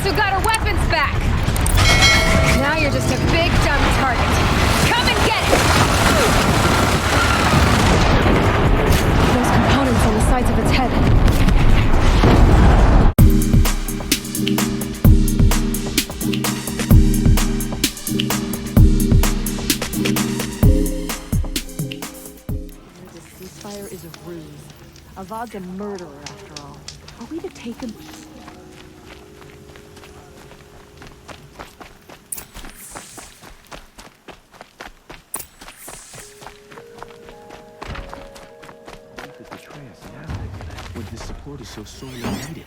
also got her weapons back! Now you're just a big dumb target. Come and get it! Those components on the sides of its head. The ceasefire is a ruse. Avad's a murderer, after all. Are we to take him? This support is so sorely needed.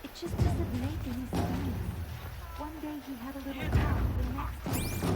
It just doesn't make any sense. One day he had a little talk, the next day...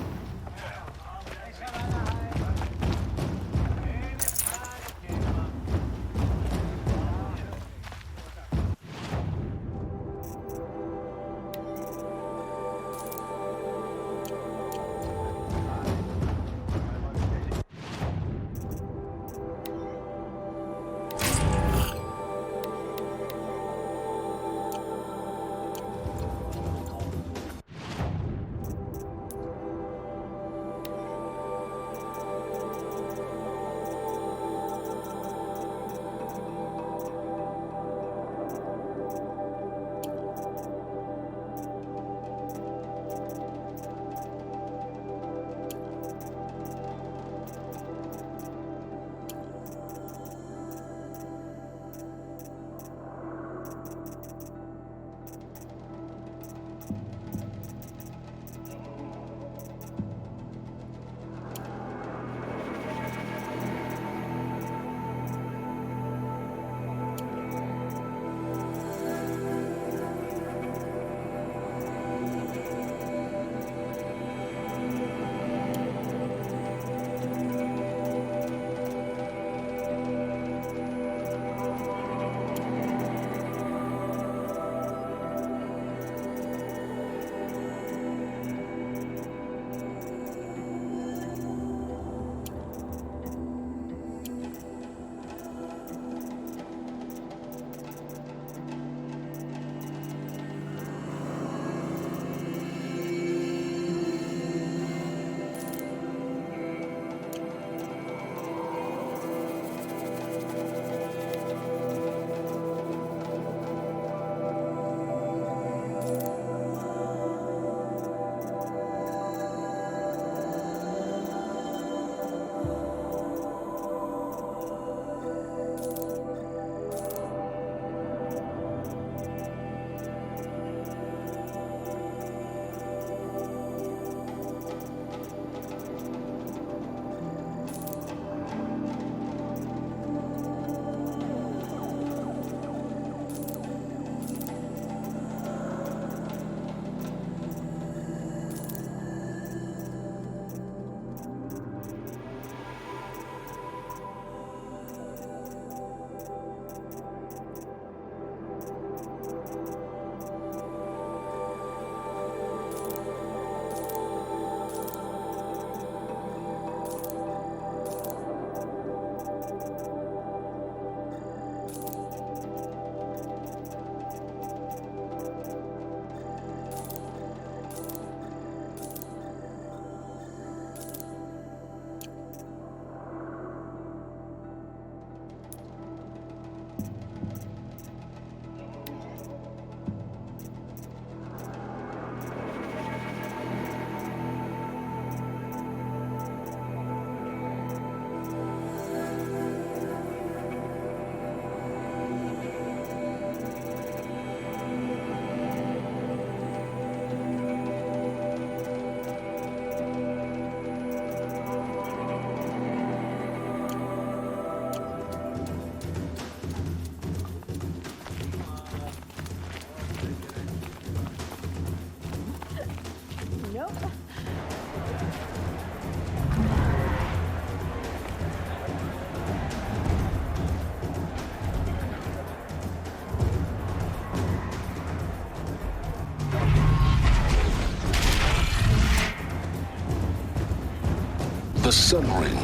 The Sun Ring,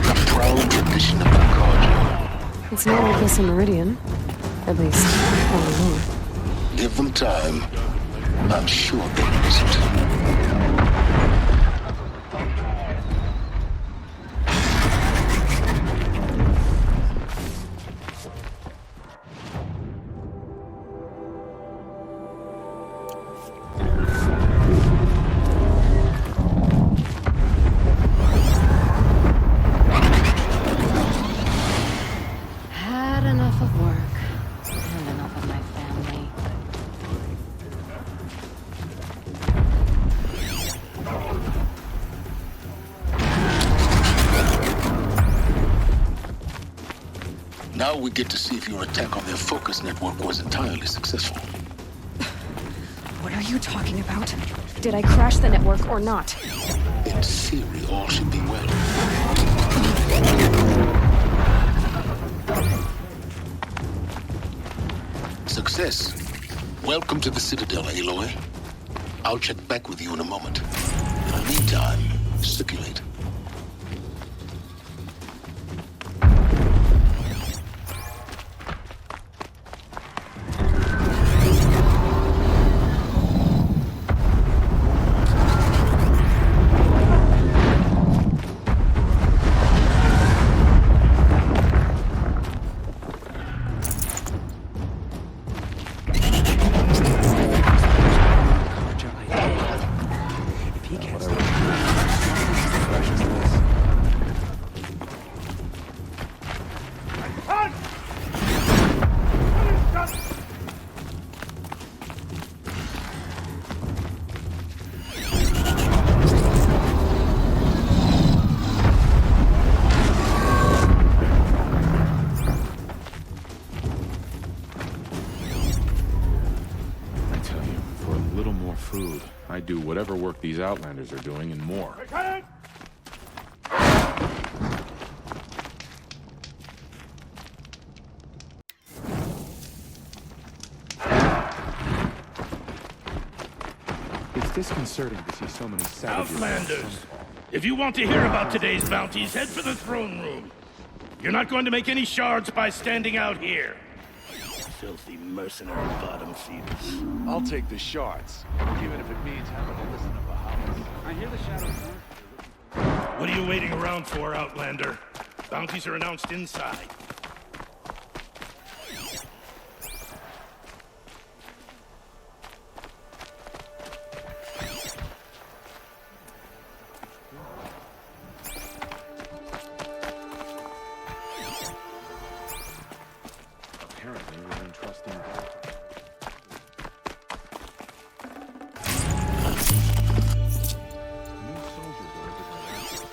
a proud tradition of the Carja. It's not like this in Meridian. At least, for me. Give them time. I'm sure they'll listen. Had enough of work. And enough of my family. Now we get to see if your attack on their focus network was entirely successful. What are you talking about? Did I crash the network or not? In theory, all should be well. Success. Welcome to the Citadel, Aloy. I'll check back with you in a moment. In the meantime, circulate. I'd do whatever work these Outlanders are doing and more. It's disconcerting to see so many savages. Outlanders! If you want to hear about today's bounties, head for the throne room. You're not going to make any shards by standing out here. Filthy mercenary bottom feeders. I'll take the shards, even if it means having to listen to Behemoth. I hear the Shadow Carja. What are you waiting around for, Outlander? Bounties are announced inside. Apparently, we're entrusting God. New soldiers were everywhere after.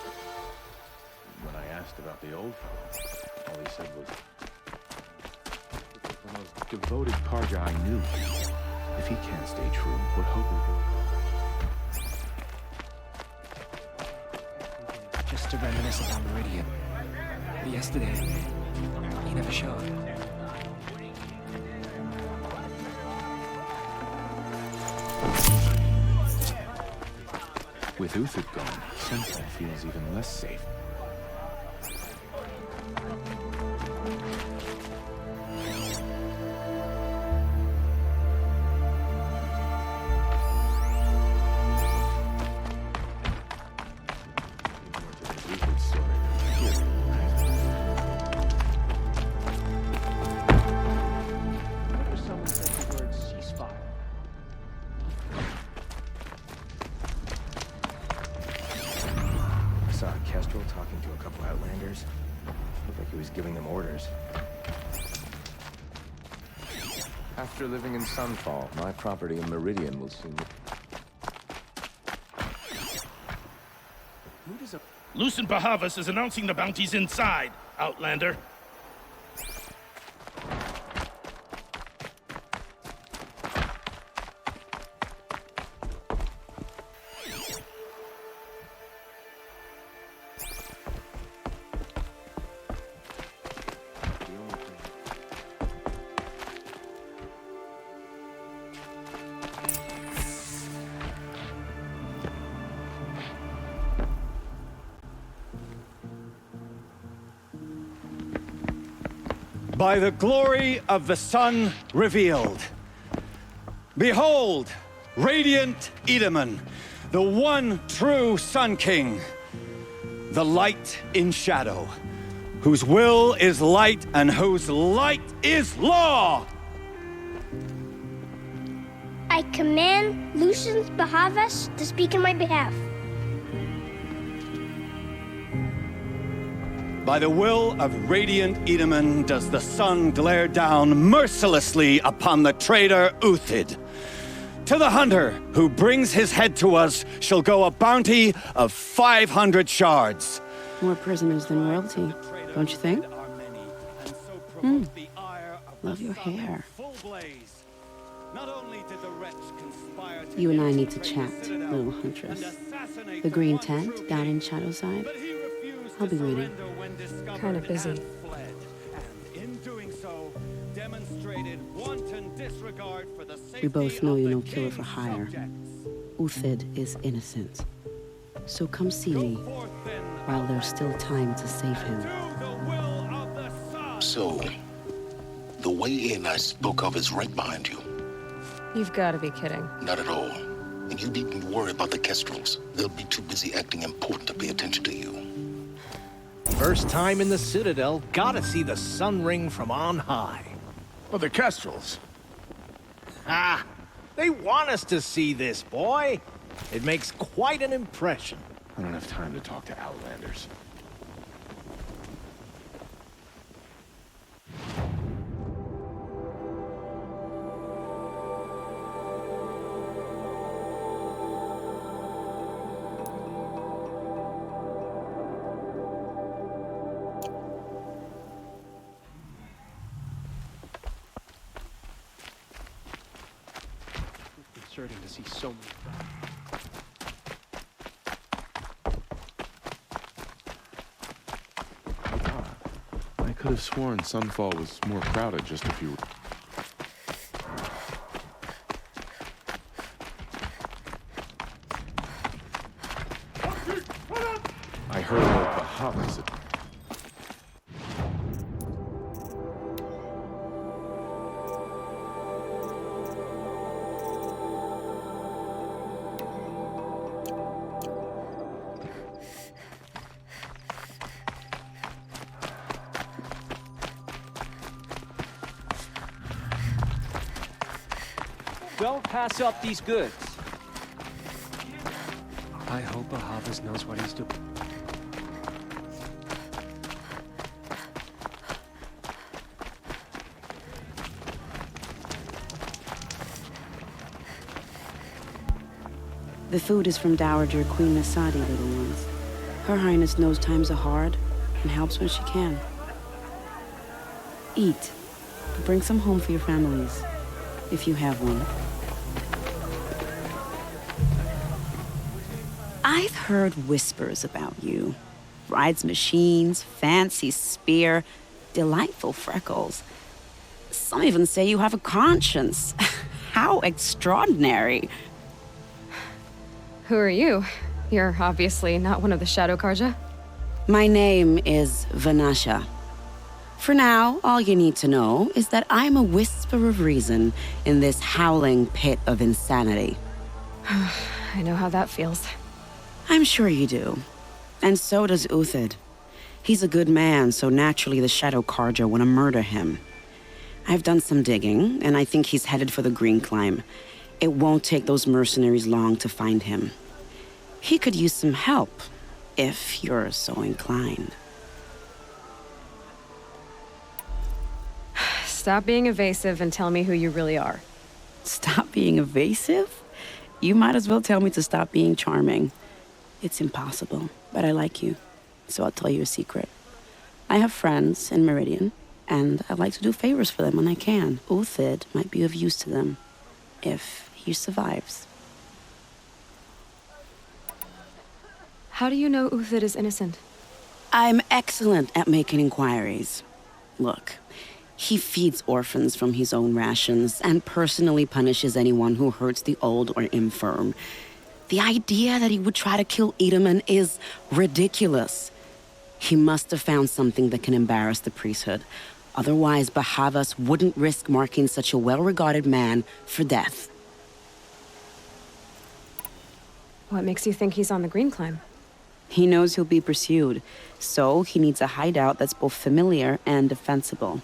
When I asked about the old fellow, all he said was, "He's the most devoted Carja I knew. If he can't stay true, what hope is there?" Just to reminisce about Meridian. Yesterday, he never showed. With Uthid gone, Sunfall feels even less safe. Talking to a couple Outlanders. Looked like he was giving them orders. After living in Sunfall, my property in Meridian will soon be... Lucent Bahavas is announcing the bounties inside, Outlander. by the glory of the sun revealed. Behold, radiant Itamen, the one true Sun King, the light in shadow, whose will is light and whose light is law! I command Lucius Behemoth to speak in my behalf. By the will of radiant Itamen does the sun glare down mercilessly upon the traitor Uthid. To the hunter who brings his head to us shall go a bounty of 500 shards. More prisoners than royalty, don't you think? Love your hair. You and I need to chat, little huntress. The green tent down in Shadowside. I'll be waiting. Kind of busy. We both know you're no killer for hire. Uthid is innocent. So come see me while there's still time to save him. So, the way in I spoke of is right behind you. You've got to be kidding. Not at all. And you needn't worry about the Kestrels. They'll be too busy acting important to pay attention to you. First time in the Citadel, gotta see the sun ring from on high. Well, the Kestrels. Ah, they want us to see this, boy. It makes quite an impression. I don't have time to talk to Outlanders. Concerning to see so many. I could have sworn Sunfall was more crowded just a few... I heard of the Helis. Don't pass up these goods. I hope Behemoth knows what he's doing. The food is from Dowager Queen Nasadi, little ones. Her Highness knows times are hard and helps when she can. Eat. Bring some home for your families, if you have one. I've heard whispers about you. Rides machines, fancy spear, delightful freckles. Some even say you have a conscience. How extraordinary. Who are you? You're obviously not one of the Shadow Carja. My name is Vanasha. For now, all you need to know is that I'm a whisper of reason in this howling pit of insanity. I know how that feels. I'm sure you do. And so does Uthid. He's a good man, so naturally the Shadow Carja want to murder him. I've done some digging, and I think he's headed for the Green Climb. It won't take those mercenaries long to find him. He could use some help, if you're so inclined. Stop being evasive and tell me who you really are. Stop being evasive? You might as well tell me to stop being charming. It's impossible, but I like you, so I'll tell you a secret. I have friends in Meridian, and I like to do favors for them when I can. Uthid might be of use to them, if he survives. How do you know Uthid is innocent? I'm excellent at making inquiries. Look, he feeds orphans from his own rations and personally punishes anyone who hurts the old or infirm. The idea that he would try to kill Itamen is ridiculous. He must have found something that can embarrass the priesthood, Otherwise, Bahavas wouldn't risk marking such a well-regarded man for death. What makes you think he's on the Green Climb? He knows he'll be pursued, so he needs a hideout that's both familiar and defensible.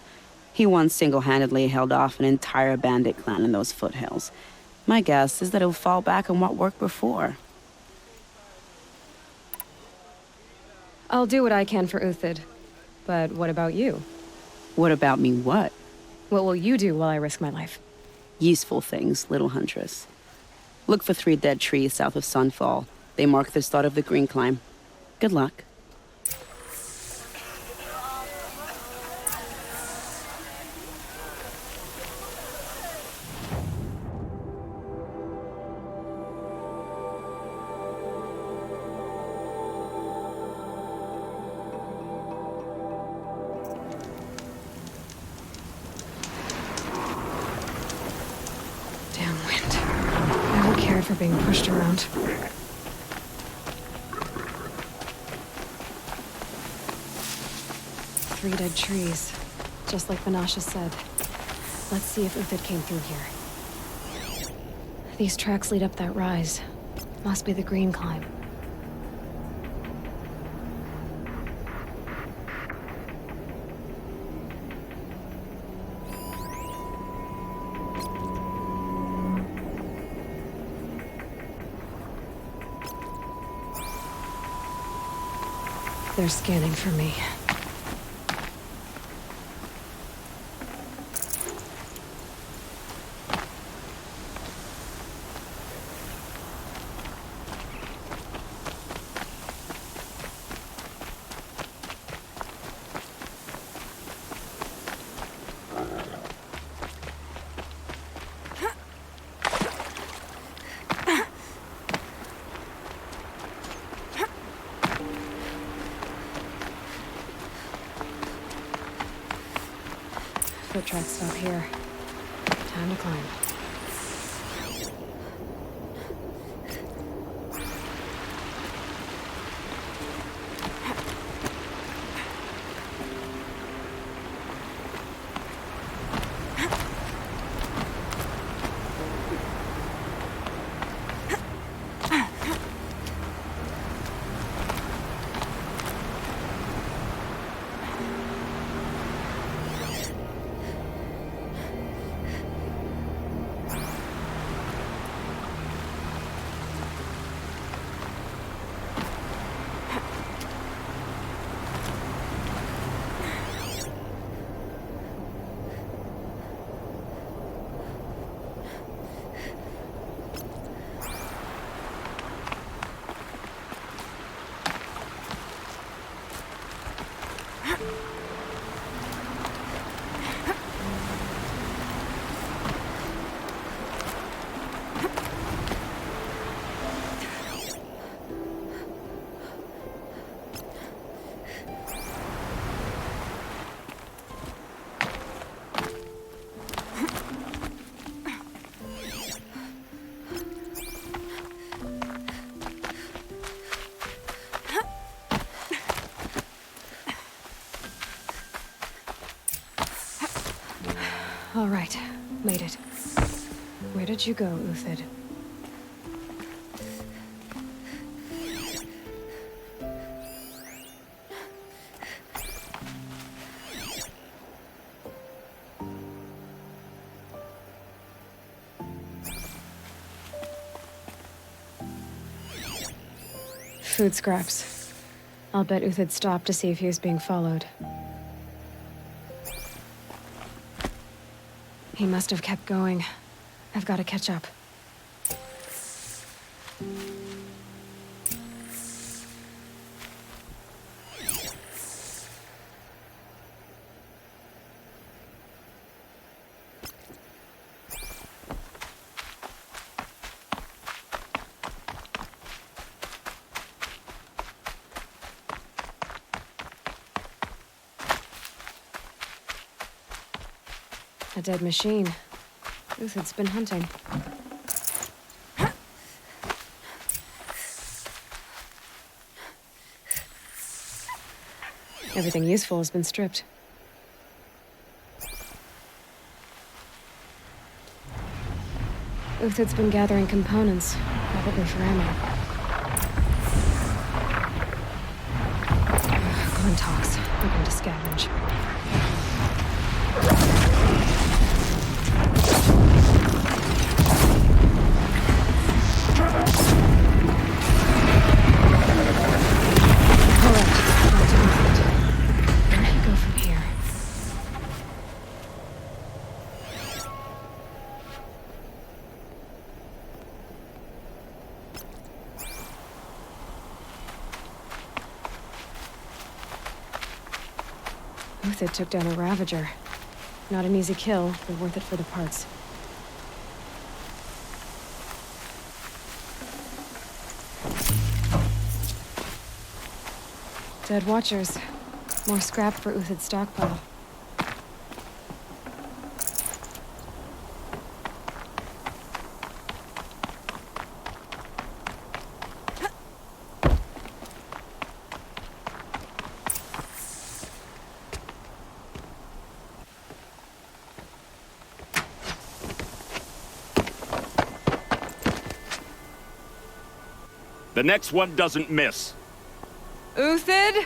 He once single-handedly held off an entire bandit clan in those foothills. My guess is that he'll fall back on what worked before. I'll do what I can for Uthid. But what about you? What about me what? What will you do while I risk my life? Useful things, little huntress. Look for 3 dead trees south of Sunfall. They mark the start of the Green Climb. Good luck. For being pushed around. 3 dead trees, just like Vanasha said. Let's see if Uthid came through here. These tracks lead up that rise. Must be the Green Climb. They're scanning for me. Foot tracks stop here. Time to climb. All right, made it. Where did you go, Uthid? Food scraps. I'll bet Uthid stopped to see if he was being followed. He must have kept going. I've got to catch up. A dead machine. Uthid's been hunting. Everything useful has been stripped. Uthid's been gathering components, probably for ammo. Gone talks. We're going to scavenge. Uthid took down a Ravager. Not an easy kill, but worth it for the parts. Dead Watchers. More scrap for Uthid's stockpile. The next one doesn't miss. Uthid?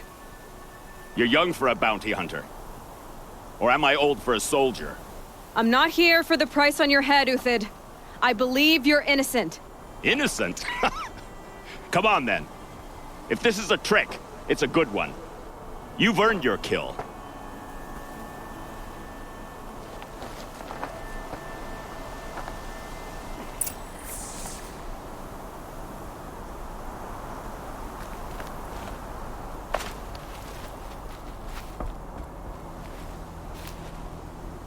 You're young for a bounty hunter. Or am I old for a soldier? I'm not here for the price on your head, Uthid. I believe you're innocent. Innocent? Come on, then. If this is a trick, it's a good one. You've earned your kill.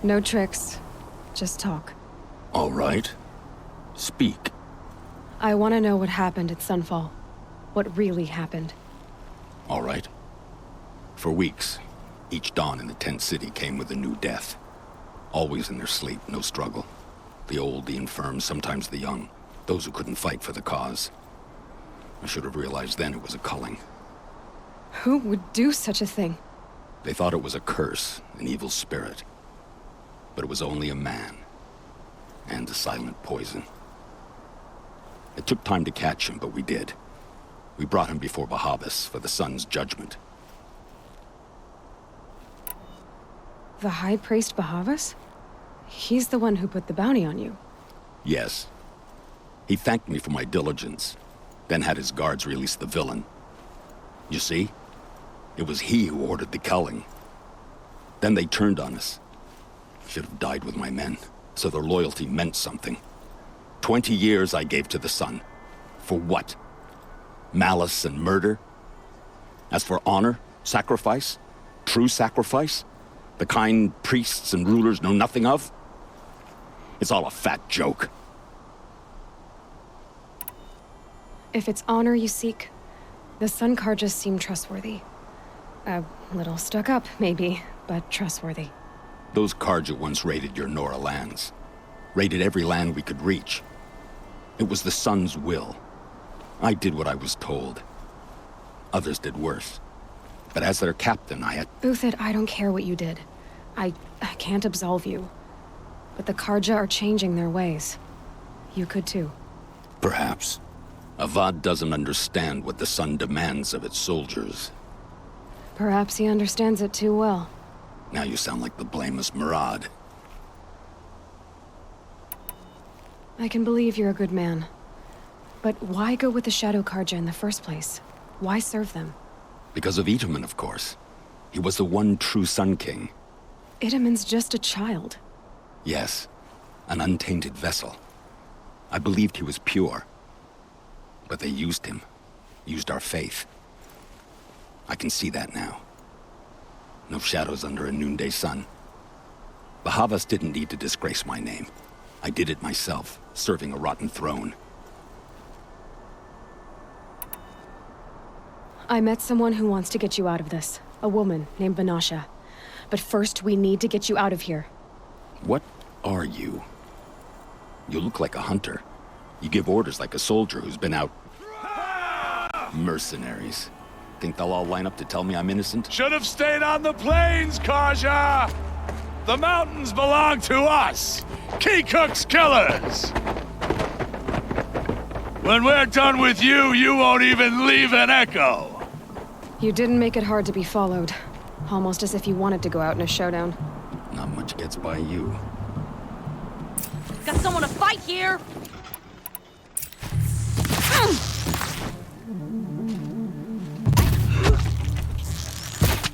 No tricks. Just talk. All right. Speak. I want to know what happened at Sunfall. What really happened. All right. For weeks, each dawn in the tent city came with a new death. Always in their sleep, no struggle. The old, the infirm, sometimes the young. Those who couldn't fight for the cause. I should have realized then it was a culling. Who would do such a thing? They thought it was a curse, an evil spirit. But it was only a man. And a silent poison. It took time to catch him, but we did. We brought him before Behemoth for the sun's judgment. The High Priest Behemoth? He's the one who put the bounty on you. Yes. He thanked me for my diligence, then had his guards release the villain. You see? It was he who ordered the culling. Then they turned on us. Should have died with my men, so their loyalty meant something. 20 years I gave to the sun. For what? Malice and murder? As for honor, sacrifice, true sacrifice, the kind priests and rulers know nothing of? It's all a fat joke. If it's honor you seek, the Sun Carja seem trustworthy. A little stuck up, maybe, but trustworthy. Those Carja once raided your Nora lands. Raided every land we could reach. It was the Sun's will. I did what I was told. Others did worse. But as their captain, I had... Uthid, I don't care what you did. I can't absolve you. But the Carja are changing their ways. You could too. Perhaps. Avad doesn't understand what the Sun demands of its soldiers. Perhaps he understands it too well. Now you sound like the blameless Murad. I can believe you're a good man. But why go with the Shadow Carja in the first place? Why serve them? Because of Itamen, of course. He was the one true Sun King. Itamen's just a child. Yes, an untainted vessel. I believed he was pure. But they used him. Used our faith. I can see that now. No shadows under a noonday sun. Behemoth didn't need to disgrace my name. I did it myself, serving a rotten throne. I met someone who wants to get you out of this. A woman named Vanasha. But first, we need to get you out of here. What are you? You look like a hunter. You give orders like a soldier who's been out... Mercenaries. Think they'll all line up to tell me I'm innocent? Should have stayed on the plains, Carja! The mountains belong to us! Key Cook's killers! When we're done with you, you won't even leave an echo. You didn't make it hard to be followed. Almost as if you wanted to go out in a showdown. Not much gets by you. Got someone to fight here!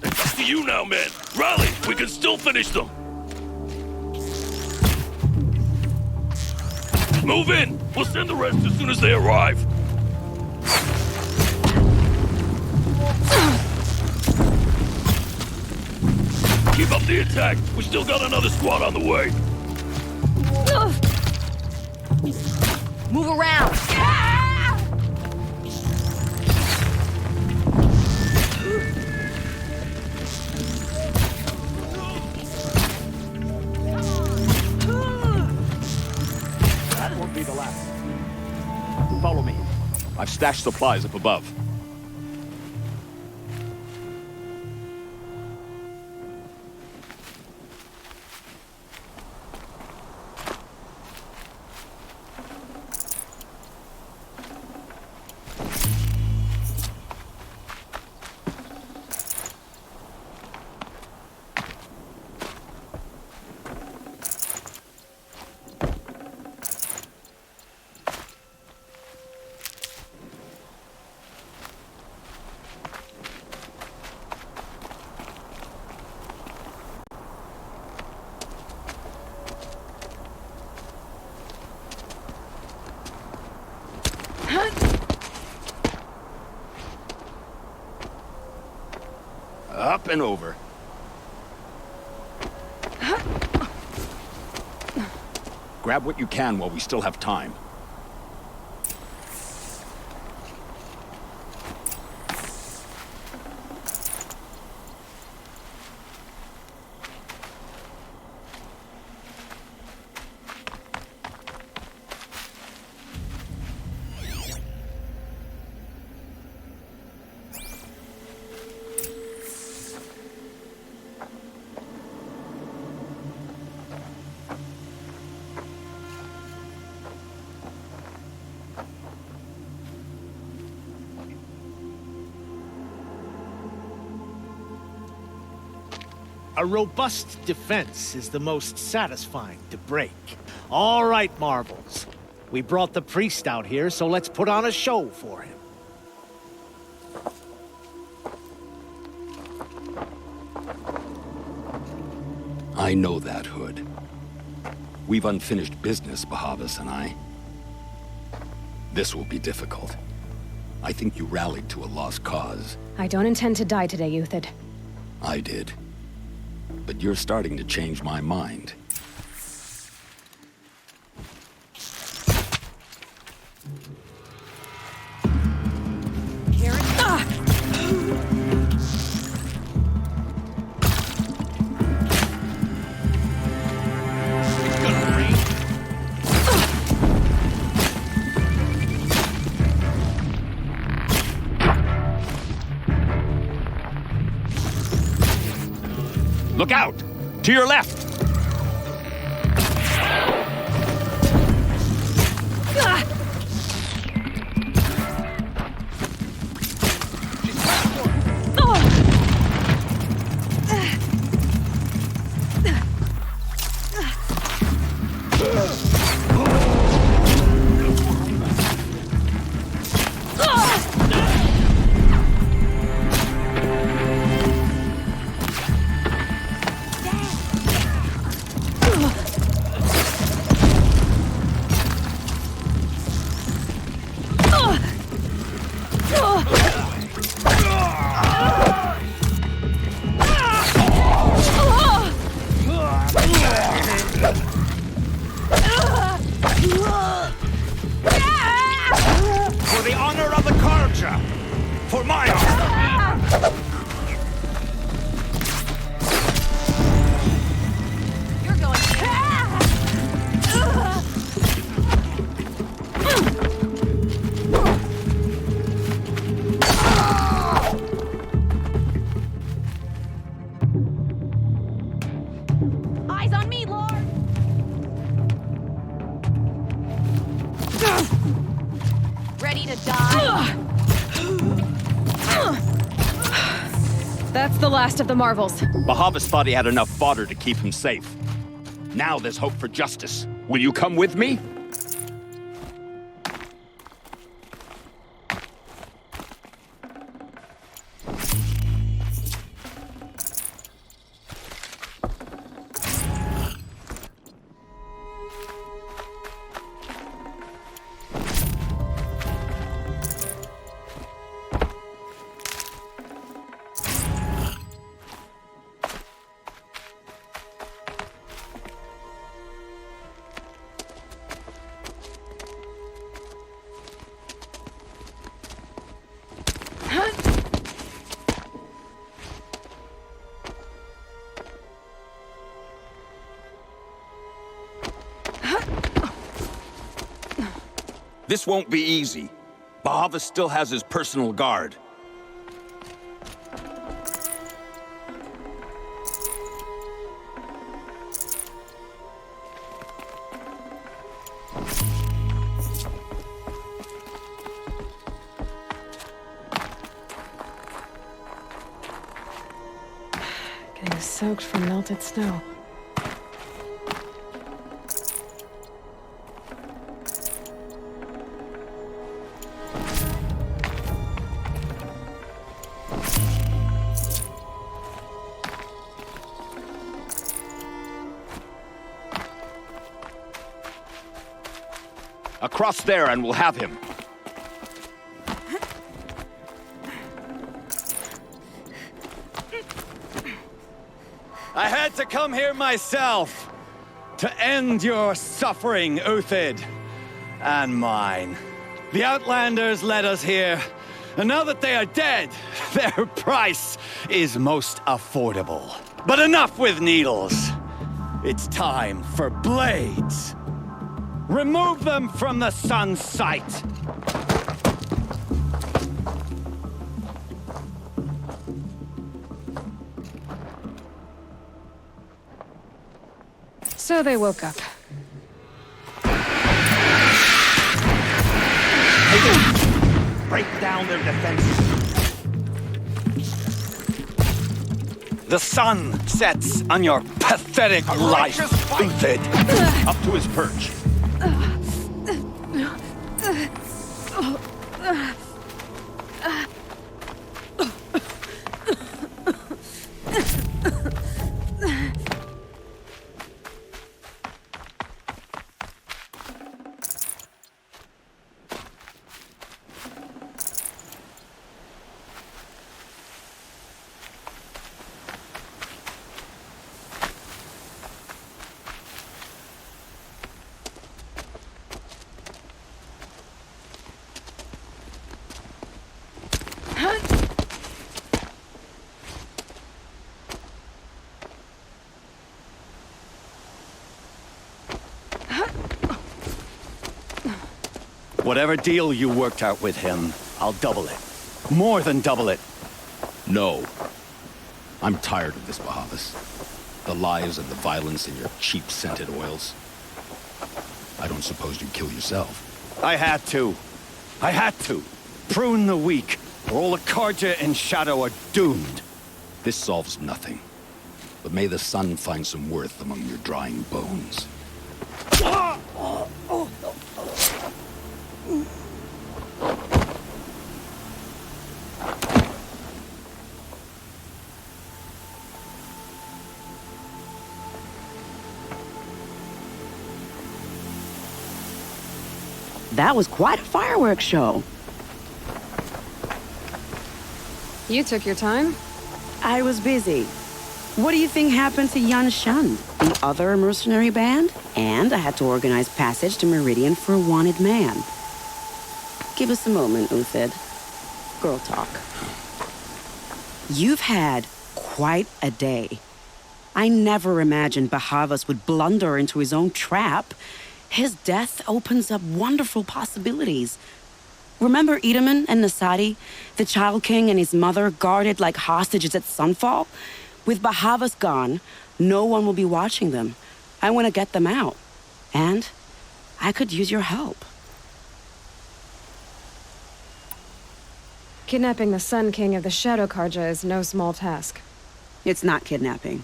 It's to you now, men. Rally! We can still finish them! Move in! We'll send the rest as soon as they arrive! Keep up the attack! We still got another squad on the way! Move around! That won't be the last. Follow me. I've stashed supplies up above. Up and over. Grab what you can while we still have time. A robust defense is the most satisfying to break. All right, Marvels. We brought the priest out here, so let's put on a show for him. I know that, Hood. We've unfinished business, Bahavas and I. This will be difficult. I think you rallied to a lost cause. I don't intend to die today, Uthid. I did. But you're starting to change my mind. Look out! To your left! For the honor of the Carja! For my honor! You're going... Eyes on me, Lord! to die? That's the last of the Marvels. Behemoth thought he had enough fodder to keep him safe. Now there's hope for justice. Will you come with me? This won't be easy. Behemoth still has his personal guard. Getting soaked from melted snow. Across there and we'll have him. I had to come here myself to end your suffering, Uthid, and mine. The Outlanders led us here, and now that they are dead, their price is most affordable. But enough with needles. It's time for blades. Remove them from the sun's sight. So they woke up. Break down their defenses. The sun sets on your pathetic life, Uthid. Up to his perch. Whatever deal you worked out with him, I'll double it. More than double it. No. I'm tired of this, Behemoth. The lies and the violence and your cheap scented oils. I don't suppose you'd kill yourself. I had to. I had to. Prune the weak, or all the Carja and Shadow are doomed. This solves nothing. But may the sun find some worth among your drying bones. That was quite a fireworks show. You took your time? I was busy. What do you think happened to Yan Shun, the other mercenary band? And I had to organize passage to Meridian for a wanted man. Give us a moment, Uthid. Girl talk. You've had quite a day. I never imagined Behemoth would blunder into his own trap. His death opens up wonderful possibilities. Remember Itamen and Nasadi, the Child King and his mother guarded like hostages at sunfall? With Behemoth gone, no one will be watching them. I want to get them out. And I could use your help. Kidnapping the Sun King of the Shadow Carja is no small task. It's not kidnapping.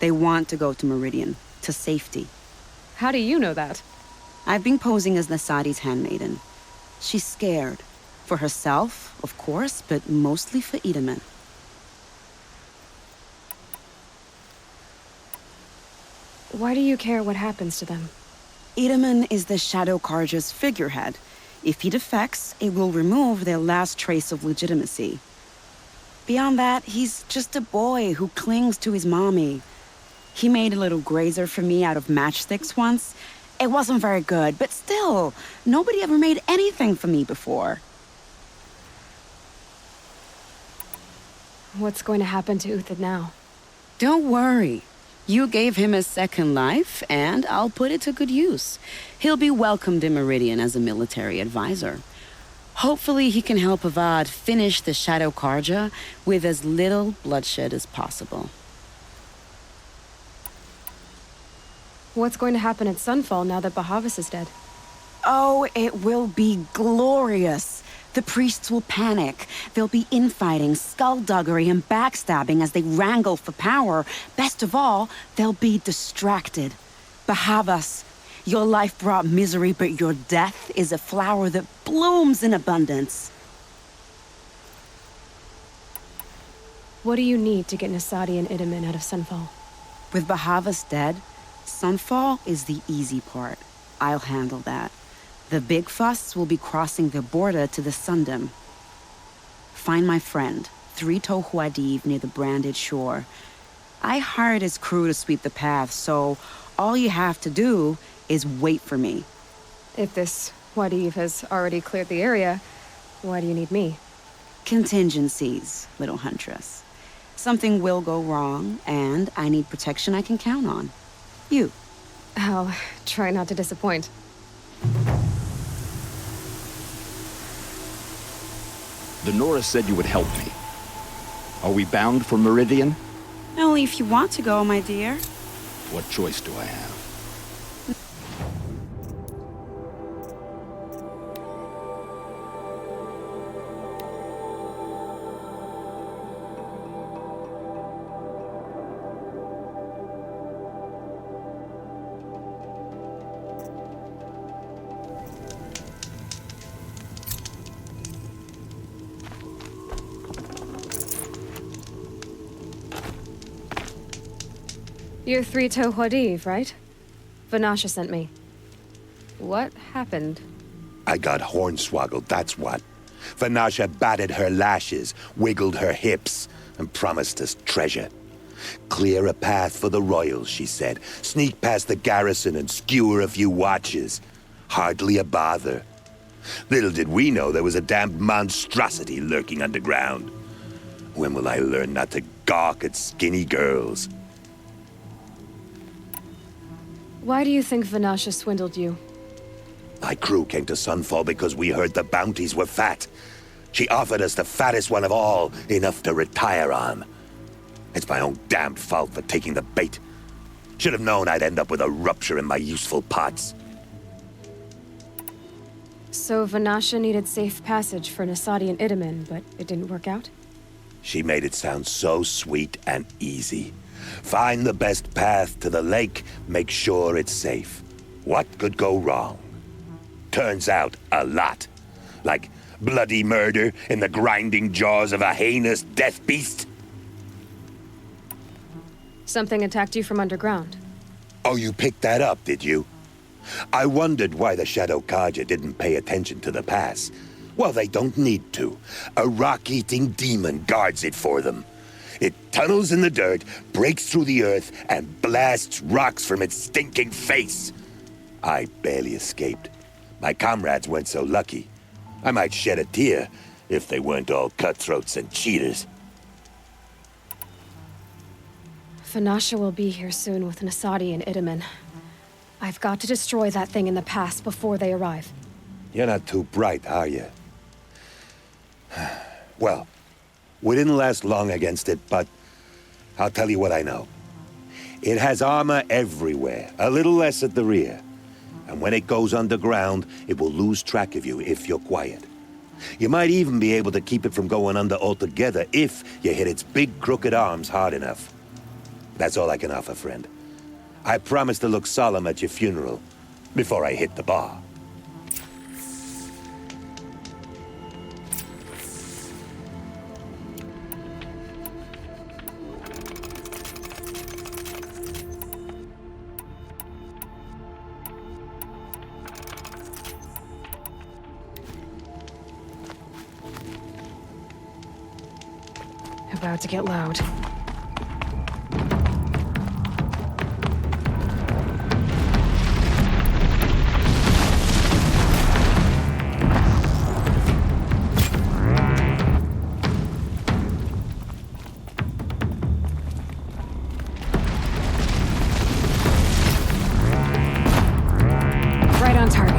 They want to go to Meridian, to safety. How do you know that? I've been posing as Nasadi's handmaiden. She's scared. For herself, of course, but mostly for Itamen. Why do you care what happens to them? Itamen is the Shadow Carja's figurehead. If he defects, it will remove their last trace of legitimacy. Beyond that, he's just a boy who clings to his mommy. He made a little grazer for me out of matchsticks once. It wasn't very good, but still, nobody ever made anything for me before. What's going to happen to Uthid now? Don't worry. You gave him a second life, and I'll put it to good use. He'll be welcomed in Meridian as a military advisor. Hopefully he can help Avad finish the Shadow Carja with as little bloodshed as possible. What's going to happen at Sunfall now that Behemoth is dead? Oh, it will be glorious. The priests will panic. There'll be infighting, skullduggery, and backstabbing as they wrangle for power. Best of all, they'll be distracted. Behemoth, your life brought misery, but your death is a flower that blooms in abundance. What do you need to get Nasadi and Itamen out of Sunfall? With Behemoth dead, Sunfall is the easy part. I'll handle that. The big fuss will be crossing the border to the Sundom. Find my friend, Traitor near the branded shore. I hired his crew to sweep the path, so all you have to do is wait for me. If this Wadiv has already cleared the area, why do you need me? Contingencies, little huntress. Something will go wrong, and I need protection I can count on. You. I'll try not to disappoint. The Nora said you would help me. Are we bound for Meridian? Only if you want to go, my dear. What choice do I have? You're Traitor Wadiv, right? Vanasha sent me. What happened? I got hornswoggled, that's what. Vanasha batted her lashes, wiggled her hips, and promised us treasure. Clear a path for the royals, she said. Sneak past the garrison and skewer a few watches. Hardly a bother. Little did we know there was a damned monstrosity lurking underground. When will I learn not to gawk at skinny girls? Why do you think Vanasha swindled you? My crew came to Sunfall because we heard the bounties were fat. She offered us the fattest one of all, enough to retire on. It's my own damned fault for taking the bait. Should have known I'd end up with a rupture in my useful pots. So Vanasha needed safe passage for Nasadi and Itamen, but it didn't work out? She made it sound so sweet and easy. Find the best path to the lake, make sure it's safe. What could go wrong? Turns out, a lot. Like bloody murder in the grinding jaws of a heinous death beast. Something attacked you from underground. Oh, you picked that up, did you? I wondered why the Shadow Carja didn't pay attention to the pass. Well, they don't need to. A rock-eating demon guards it for them. It tunnels in the dirt, breaks through the earth, and blasts rocks from its stinking face. I barely escaped. My comrades weren't so lucky. I might shed a tear if they weren't all cutthroats and cheaters. Vanasha will be here soon with Nasadi and Itamen. I've got to destroy that thing in the pass before they arrive. You're not too bright, are you? Well, we didn't last long against it, but I'll tell you what I know. It has armor everywhere, a little less at the rear. And when it goes underground, it will lose track of you if you're quiet. You might even be able to keep it from going under altogether if you hit its big crooked arms hard enough. That's all I can offer, friend. I promise to look solemn at your funeral before I hit the bar. About to get loud. Right on target.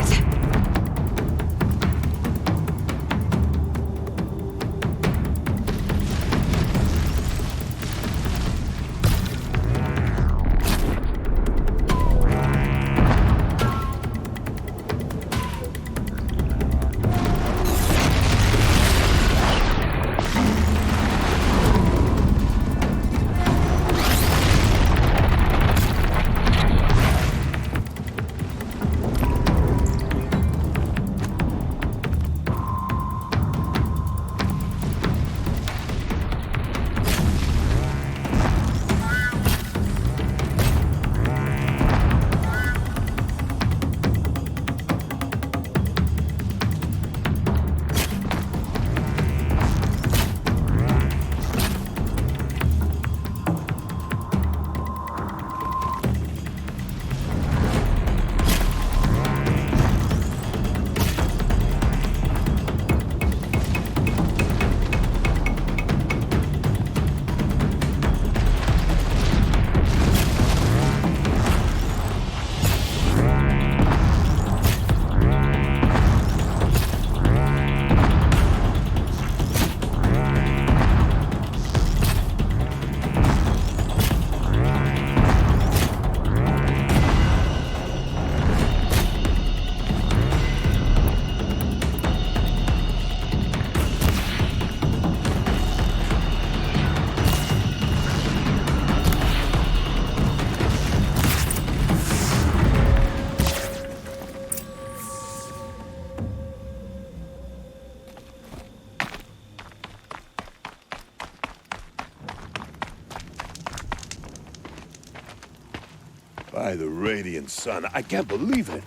By the radiant sun, I can't believe it.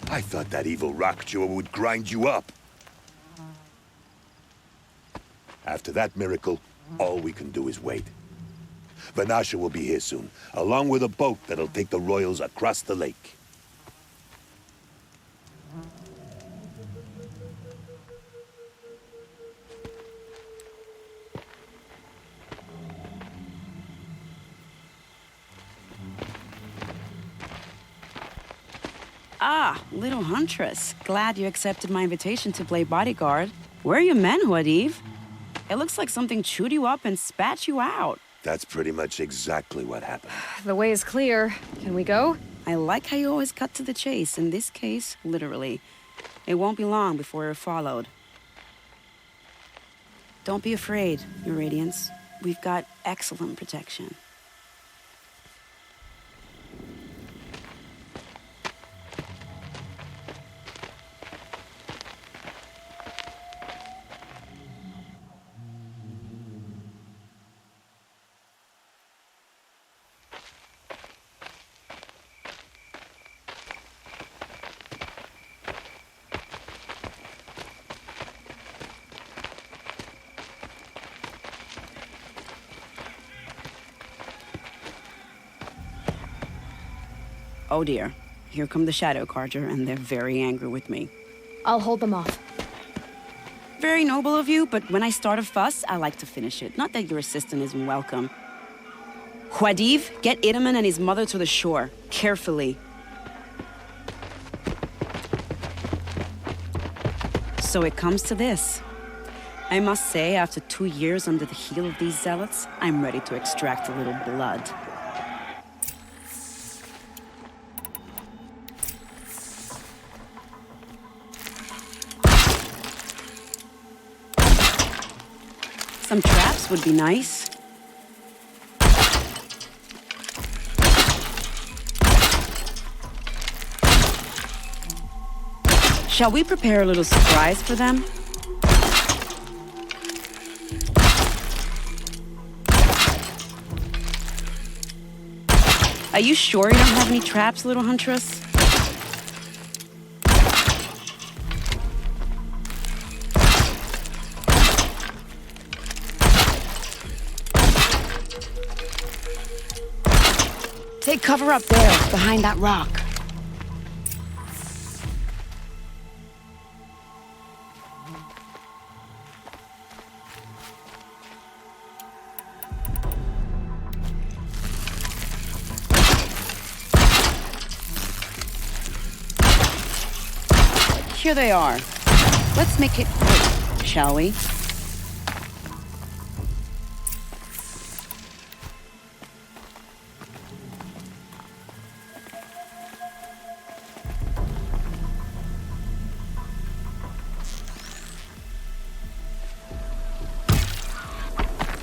I thought that evil rock jaw would grind you up. After that miracle, all we can do is wait. Vanasha will be here soon, along with a boat that'll take the royals across the lake. Ah, little huntress. Glad you accepted my invitation to play bodyguard. Where are your men, Uthid? It looks like something chewed you up and spat you out. That's pretty much exactly what happened. The way is clear. Can we go? I like how you always cut to the chase. In this case, literally. It won't be long before we're followed. Don't be afraid, Your Radiance. We've got excellent protection. Oh dear, here come the Shadow Carja, and they're very angry with me. I'll hold them off. Very noble of you, but when I start a fuss, I like to finish it. Not that your assistant isn't welcome. Uthid, get Itamen and his mother to the shore. Carefully. So it comes to this. I must say, after 2 years under the heel of these zealots, I'm ready to extract a little blood. Some traps would be nice. Shall we prepare a little surprise for them? Are you sure you don't have any traps, little huntress? Take cover up there, behind that rock. Here they are. Let's make it quick, shall we?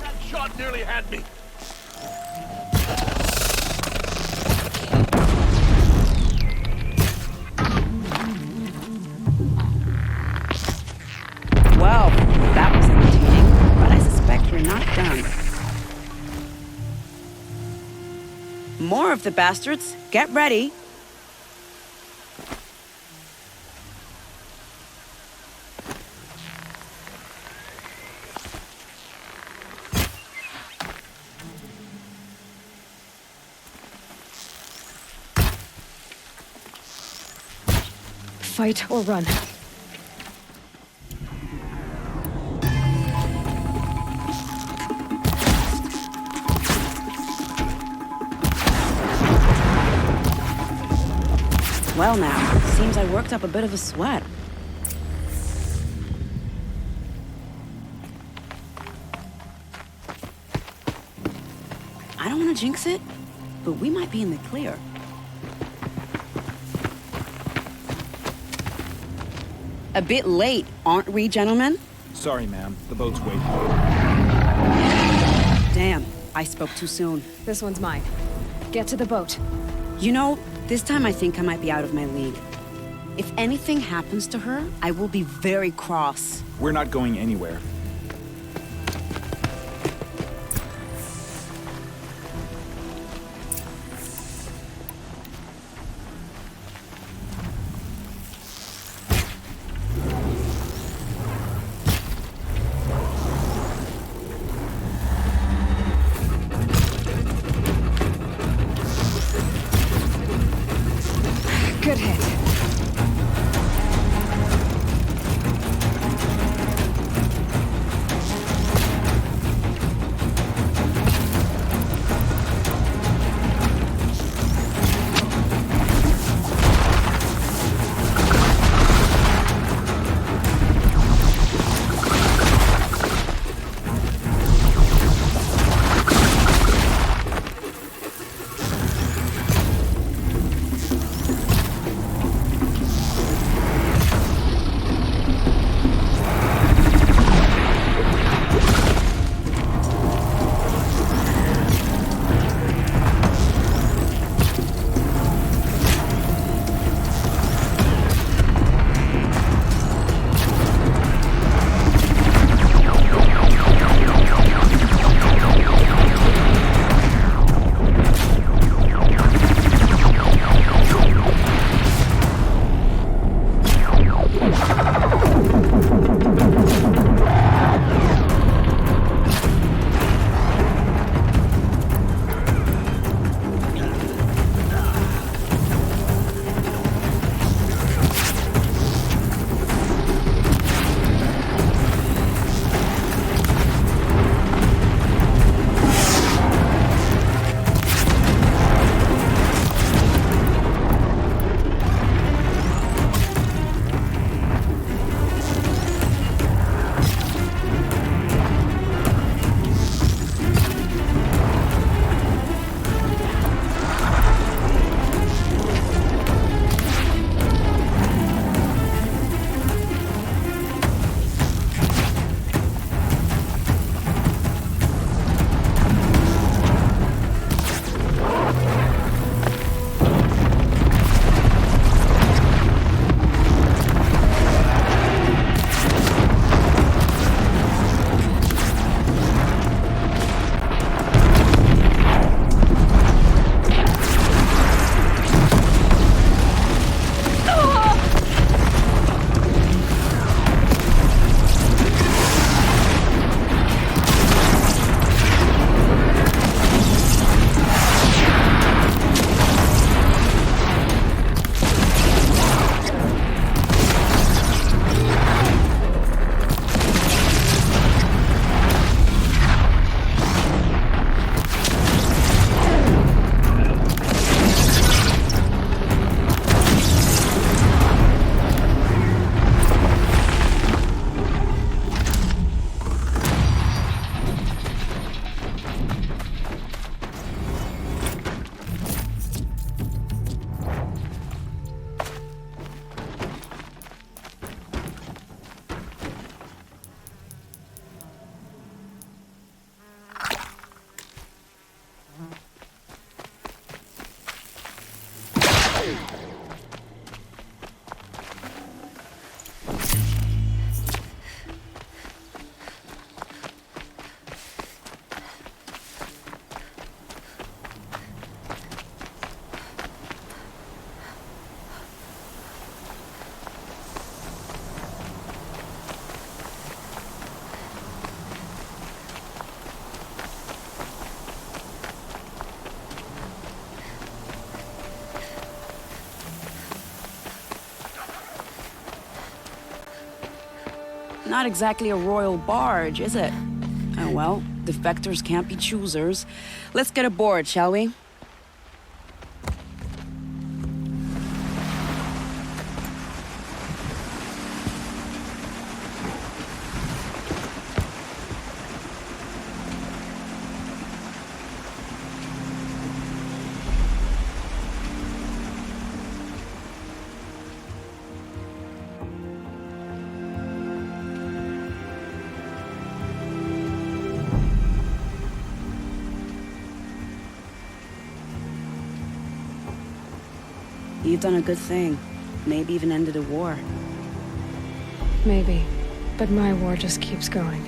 That shot nearly had me. Well, that was entertaining, but I suspect we're not done. More of the bastards. Get ready. Fight or run. Well now, seems I worked up a bit of a sweat. I don't want to jinx it, but we might be in the clear. A bit late, aren't we, gentlemen? Sorry, ma'am. The boat's waiting. Damn, I spoke too soon. This one's mine. Get to the boat. You know, this time I think I might be out of my league. If anything happens to her, I will be very cross. We're not going anywhere. Good hit. Not exactly a royal barge, is it? Oh well, defectors can't be choosers. Let's get aboard, shall we? You've done a good thing. Maybe even ended a war. Maybe. But my war just keeps going.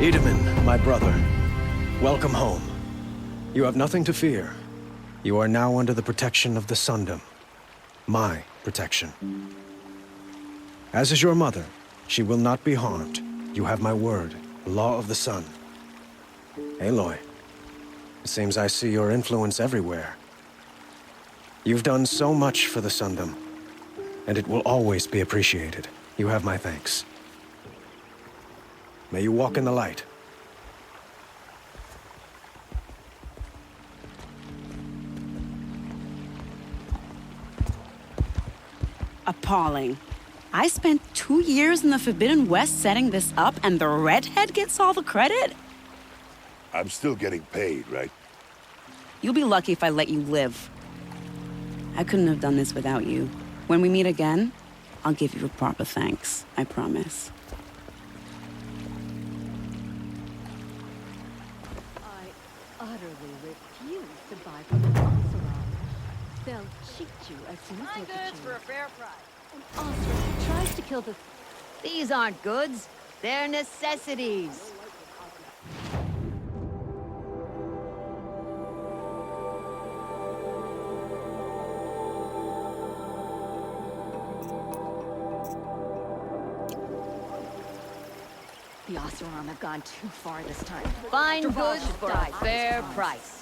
Itamen, my brother, welcome home. You have nothing to fear. You are now under the protection of the Sundom. My protection. As is your mother, she will not be harmed. You have my word, the law of the sun. Aloy, it seems I see your influence everywhere. You've done so much for the Sundom, and it will always be appreciated. You have my thanks. May you walk in the light. Appalling. I spent 2 years in the Forbidden West setting this up, and the redhead gets all the credit? I'm still getting paid, right? You'll be lucky if I let you live. I couldn't have done this without you. When we meet again, I'll give you a proper thanks. I promise. Utterly refuse to buy from an Oseram. They'll cheat you as soon as they get you. For a fair price. An Oseram tries to kill the... These aren't goods. They're necessities. The Oseram have gone too far this time. Fine Draval goods should for die a for fair his price.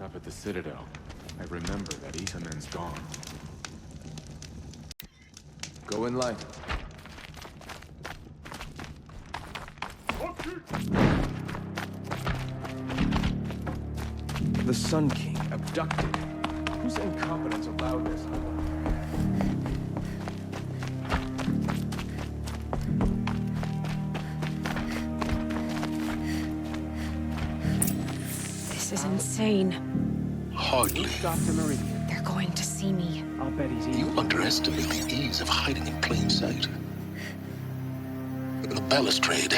Up at the Citadel, I remember that Itamen's gone. Go in light. The Sun King abducted. Whose incompetence allowed this? This is insane. Hardly. Dr. Meridian. They're going to see me. I'll bet he's You underestimate the ease of hiding in plain sight. The balustrade.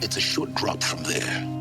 It's a short drop from there.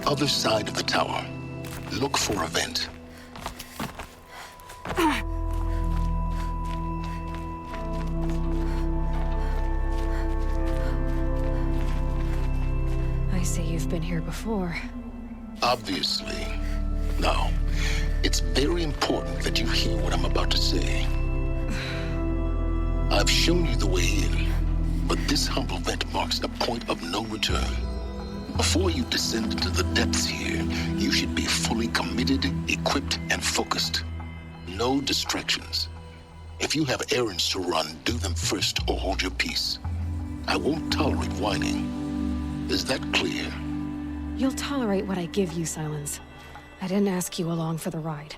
Other side of the tower. Look for a vent. I see you've been here before. Obviously. Now, it's very important that you hear what I'm about to say. I've shown you the way in, but this humble vent marks a point of no return. Before you descend into the depths here, you should be fully committed, equipped, and focused. No distractions. If you have errands to run, do them first or hold your peace. I won't tolerate whining. Is that clear? You'll tolerate what I give you, Sylens. I didn't ask you along for the ride.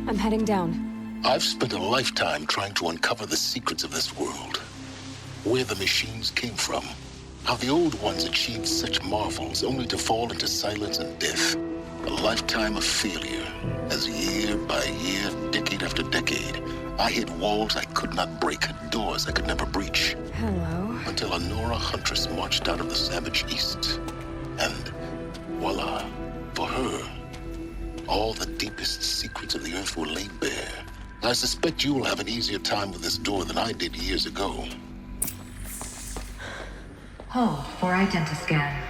I'm heading down. I've spent a lifetime trying to uncover the secrets of this world. Where the machines came from. How the old ones achieved such marvels only to fall into silence and death. A lifetime of failure, as year by year, decade after decade, I hit walls I could not break, doors I could never breach. Hello. Until a Nora huntress marched out of the savage east. And voila, for her, all the deepest secrets of the earth were laid bare. I suspect you will have an easier time with this door than I did years ago. Hold for identiscan.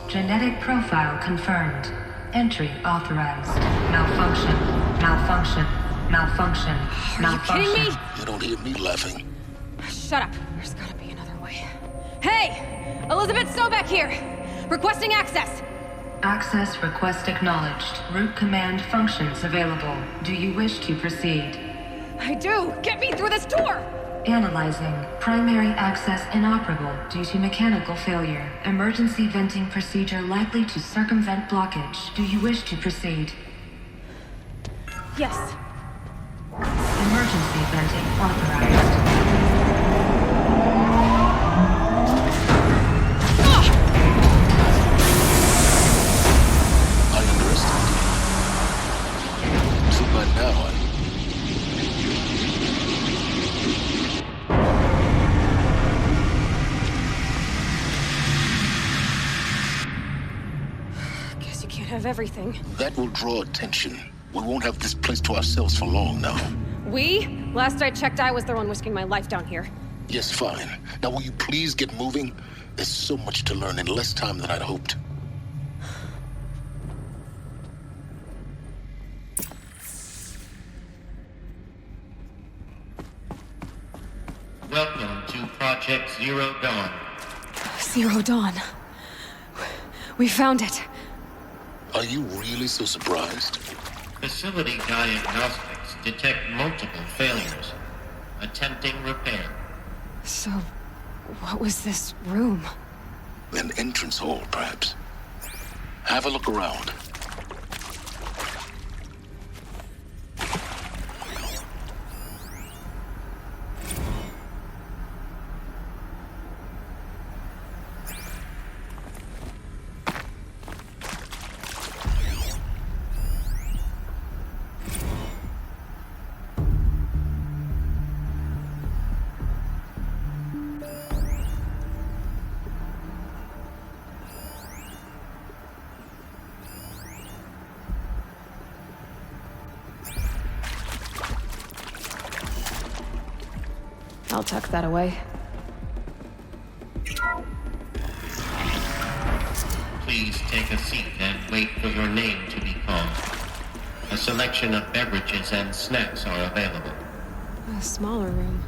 Genetic profile confirmed. Entry authorized. Malfunction. Malfunction. Malfunction. Malfunction. Are you kidding me? You don't hear me laughing. Shut up. There's gotta be another way. Hey! Elizabeth Sobek here! Requesting access! Access request acknowledged. Root command functions available. Do you wish to proceed? I do! Get me through this door! Analyzing. Primary access inoperable due to mechanical failure. Emergency venting procedure likely to circumvent blockage. Do you wish to proceed? Yes. Emergency venting authorized. I underestimated you. So by now, Guess you can't have everything. that will draw attention. We won't have this place to ourselves for long now. We? Last I checked, I was the one risking my life down here. Yes, fine. Now will you please get moving? There's so much to learn in less time than I'd hoped. Welcome to Project Zero Dawn. Zero Dawn. We found it. Are you really so surprised? Facility diagnostics detect multiple failures. Attempting repair. So, what was this room? An entrance hall, perhaps. Have a look around. tuck that away. Please take a seat and wait for your name to be called. A selection of beverages and snacks are available. A smaller room.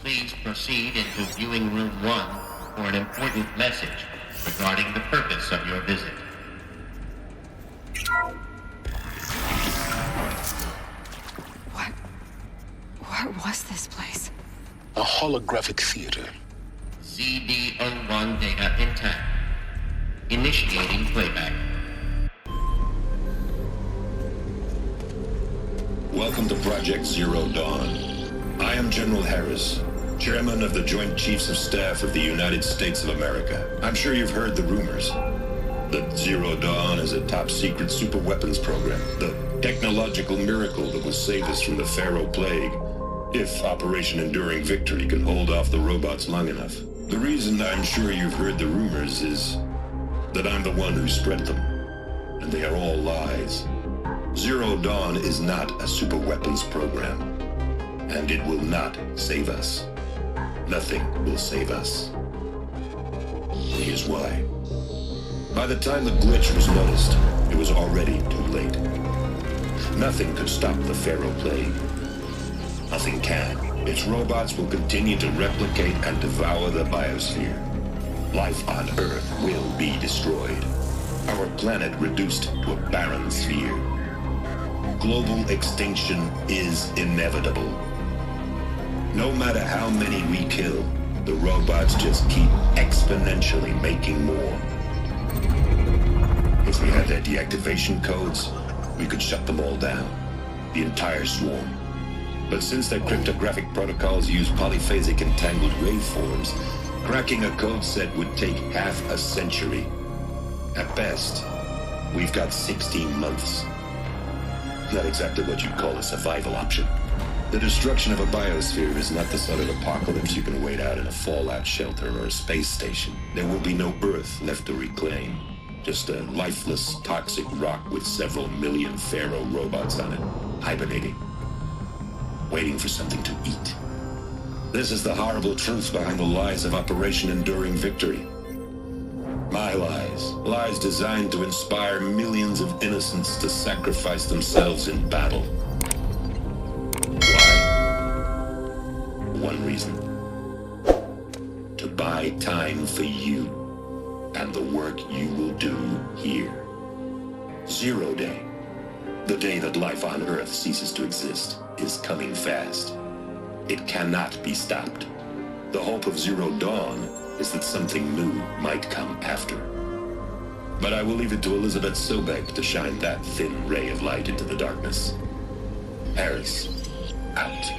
Please proceed into viewing room 1 for an important message regarding the purpose of your visit. What was this place? A holographic theater. CD01 data intact. Initiating playback. Welcome to Project Zero Dawn. I am General Helis, Chairman of the Joint Chiefs of Staff of the United States of America. I'm sure you've heard the rumors that Zero Dawn is a top-secret superweapons program, the technological miracle that will save us from the Pharaoh Plague, if Operation Enduring Victory can hold off the robots long enough. The reason I'm sure you've heard the rumors is that I'm the one who spread them, and they are all lies. Zero Dawn is not a superweapons program, and it will not save us. Nothing will save us. Here's why. By the time the glitch was noticed, it was already too late. Nothing could stop the Pharaoh Plague. Nothing can. Its robots will continue to replicate and devour the biosphere. Life on Earth will be destroyed. Our planet reduced to a barren sphere. Global extinction is inevitable. No matter how many we kill, the robots just keep exponentially making more. If we had their deactivation codes, we could shut them all down. The entire swarm. But since their cryptographic protocols use polyphasic entangled waveforms, cracking a code set would take half a century. At best, we've got 16 months. Not exactly what you'd call a survival option. The destruction of a biosphere is not the sort of apocalypse you can wait out in a fallout shelter or a space station. There will be no Earth left to reclaim. Just a lifeless, toxic rock with several million Pharaoh robots on it, hibernating, waiting for something to eat. This is the horrible truth behind the lies of Operation Enduring Victory. My lies. Lies designed to inspire millions of innocents to sacrifice themselves in battle. Why? One reason. To buy time for you and the work you will do here. Zero Day. The day that life on Earth ceases to exist is coming fast. It cannot be stopped. The hope of Zero Dawn is that something new might come after. But I will leave it to Elizabeth Sobek to shine that thin ray of light into the darkness. Helis, out.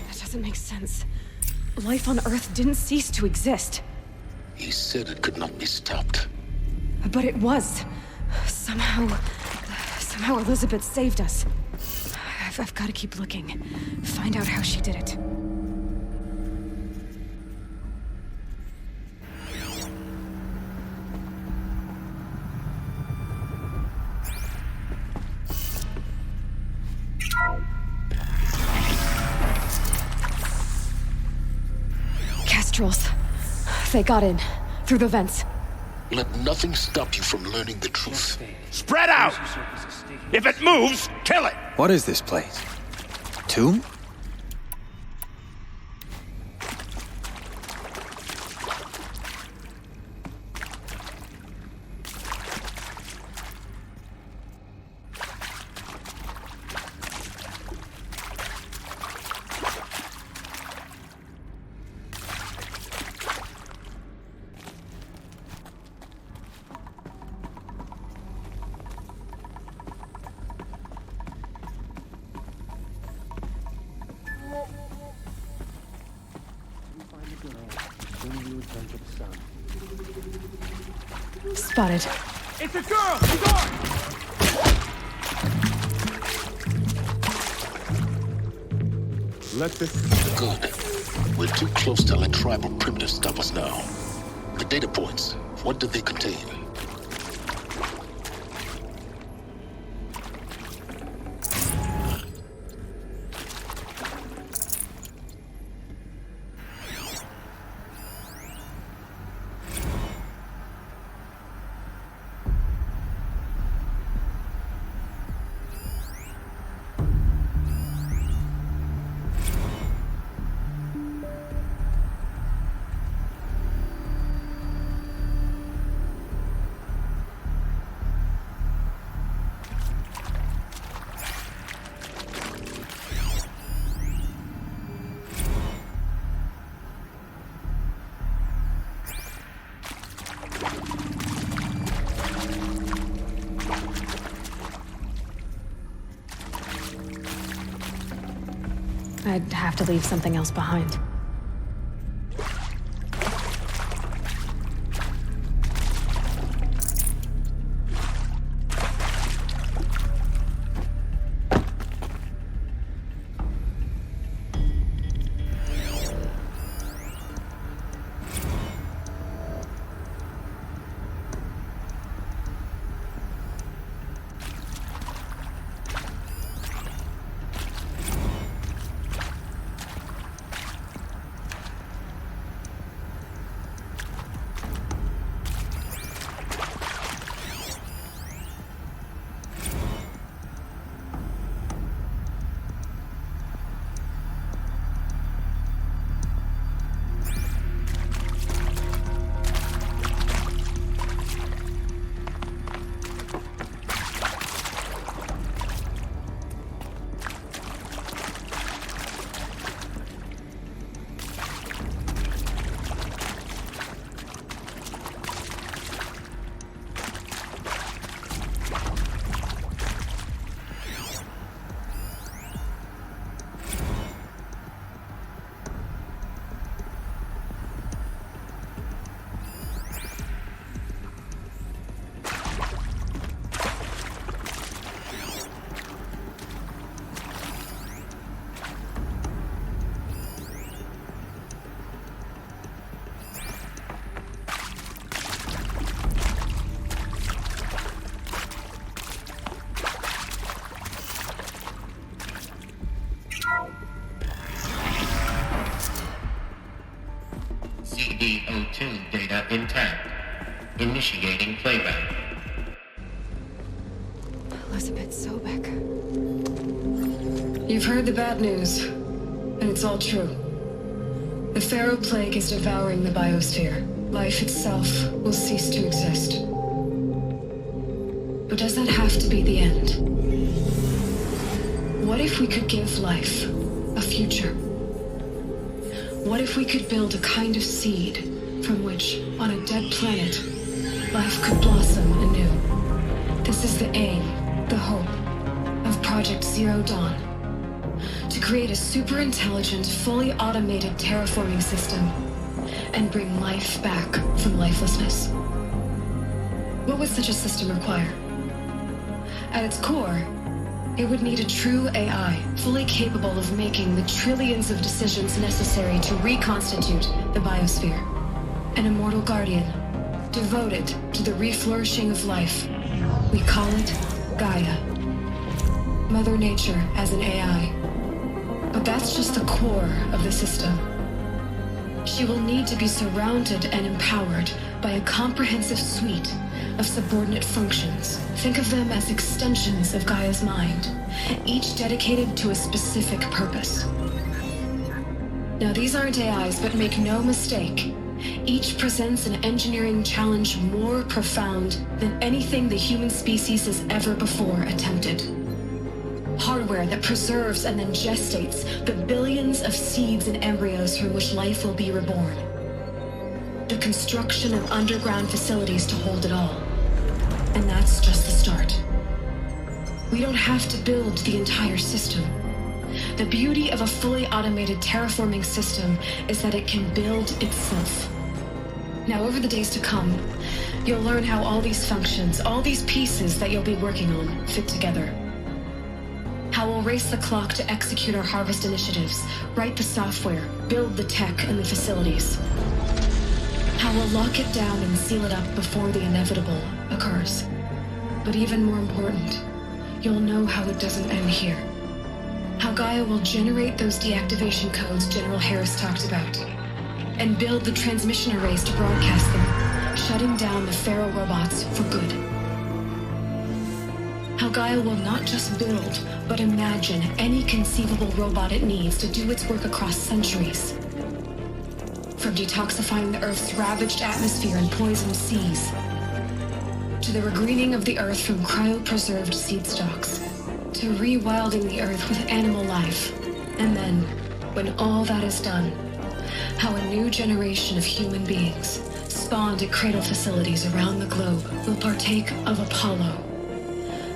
That doesn't make sense. Life on Earth didn't cease to exist. He said it could not be stopped. But it was. Somehow Elizabeth saved us. I've got to keep looking. Find out how she did it. Kestrels. They got in. Through the vents. Let nothing stop you from learning the truth. Spread out! If it moves, kill it! What is this place? Tomb? Soon we return to the sun. Spotted. It's a girl! Guard! Let this... Good. We're too close to let tribal primitives stop us now. The data points, what do they contain? I'd have to leave something else behind. CD02 data intact. Initiating playback. Elizabeth Sobek. You've heard the bad news, and it's all true. The Pharaoh Plague is devouring the biosphere. Life itself will cease to exist. But does that have to be the end? What if we could give life a future? What if we could build a kind of seed from which, on a dead planet, life could blossom anew? This is the aim, the hope, of Project Zero Dawn. To create a super-intelligent, fully automated terraforming system and bring life back from lifelessness. What would such a system require? At its core, it would need a true AI, fully capable of making the trillions of decisions necessary to reconstitute the biosphere. An immortal guardian, devoted to the reflourishing of life. We call it Gaia. Mother Nature as an AI. But that's just the core of the system. She will need to be surrounded and empowered by a comprehensive suite of subordinate functions. Think of them as extensions of Gaia's mind, each dedicated to a specific purpose. Now, these aren't AIs, but make no mistake, each presents an engineering challenge more profound than anything the human species has ever before attempted. Hardware that preserves and then gestates the billions of seeds and embryos from which life will be reborn. The construction of underground facilities to hold it all. And that's just the start. We don't have to build the entire system. The beauty of a fully automated terraforming system is that it can build itself. Now, over the days to come, you'll learn how all these functions, all these pieces that you'll be working on, fit together. How we'll race the clock to execute our harvest initiatives, write the software, build the tech and the facilities. How we'll lock it down and seal it up before the inevitable occurs. But even more important, you'll know how it doesn't end here. How Gaia will generate those deactivation codes General Harris talked about, and build the transmission arrays to broadcast them, shutting down the Pharaoh robots for good. How Gaia will not just build, but imagine any conceivable robot it needs to do its work across centuries. From detoxifying the Earth's ravaged atmosphere and poisoned seas, to the regreening of the Earth from cryopreserved seed stalks, to rewilding the Earth with animal life. And then, when all that is done, how a new generation of human beings, spawned at cradle facilities around the globe, will partake of Apollo,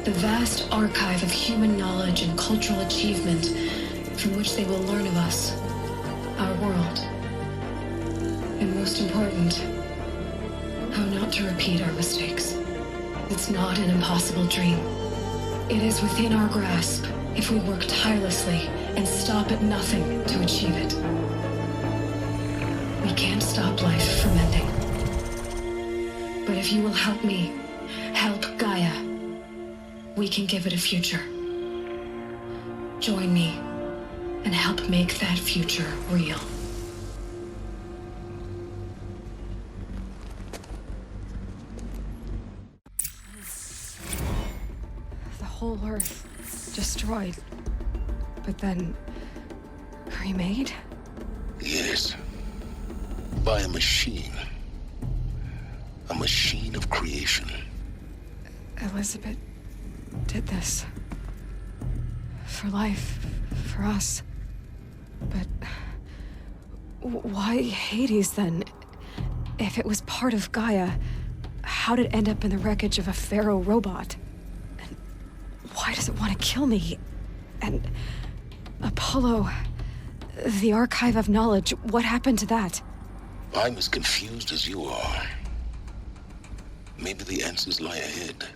the vast archive of human knowledge and cultural achievement from which they will learn of us, our world. And most important, how not to repeat our mistakes. It's not an impossible dream. It is within our grasp if we work tirelessly and stop at nothing to achieve it. We can't stop life from ending. But if you will help me, help Gaia, we can give it a future. Join me and help make that future real. The whole Earth destroyed, but then remade? Yes. By a machine. A machine of creation. Elizabeth did this. For life, for us. But why Hades then? If it was part of Gaia, how did it end up in the wreckage of a Pharaoh robot? And why does it want to kill me? And Apollo, the archive of knowledge, what happened to that? I'm as confused as you are. Maybe the answers lie ahead.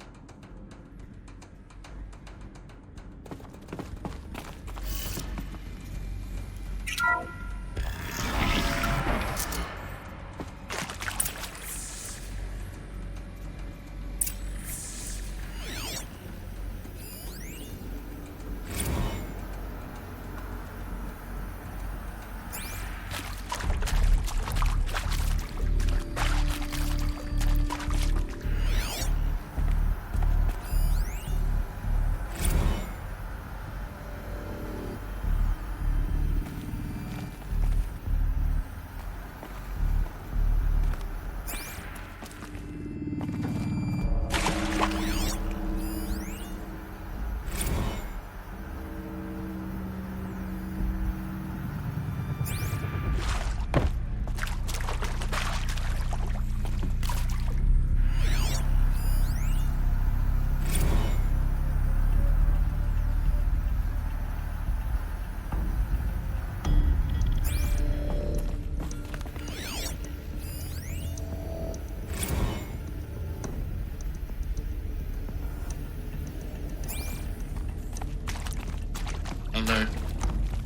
Alert.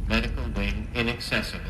Medical wing inaccessible.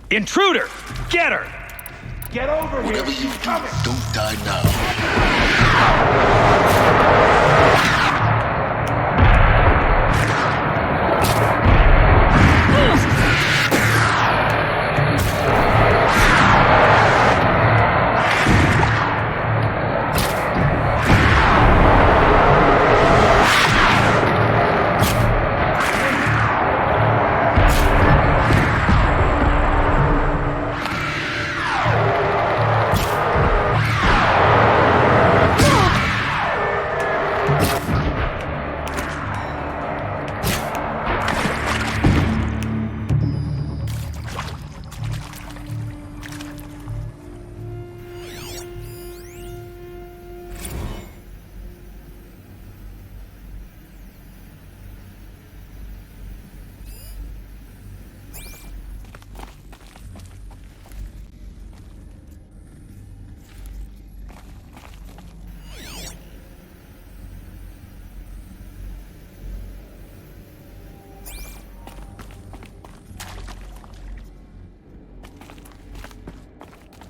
Intruder! Get her! Get over here! Whatever you do, don't die now.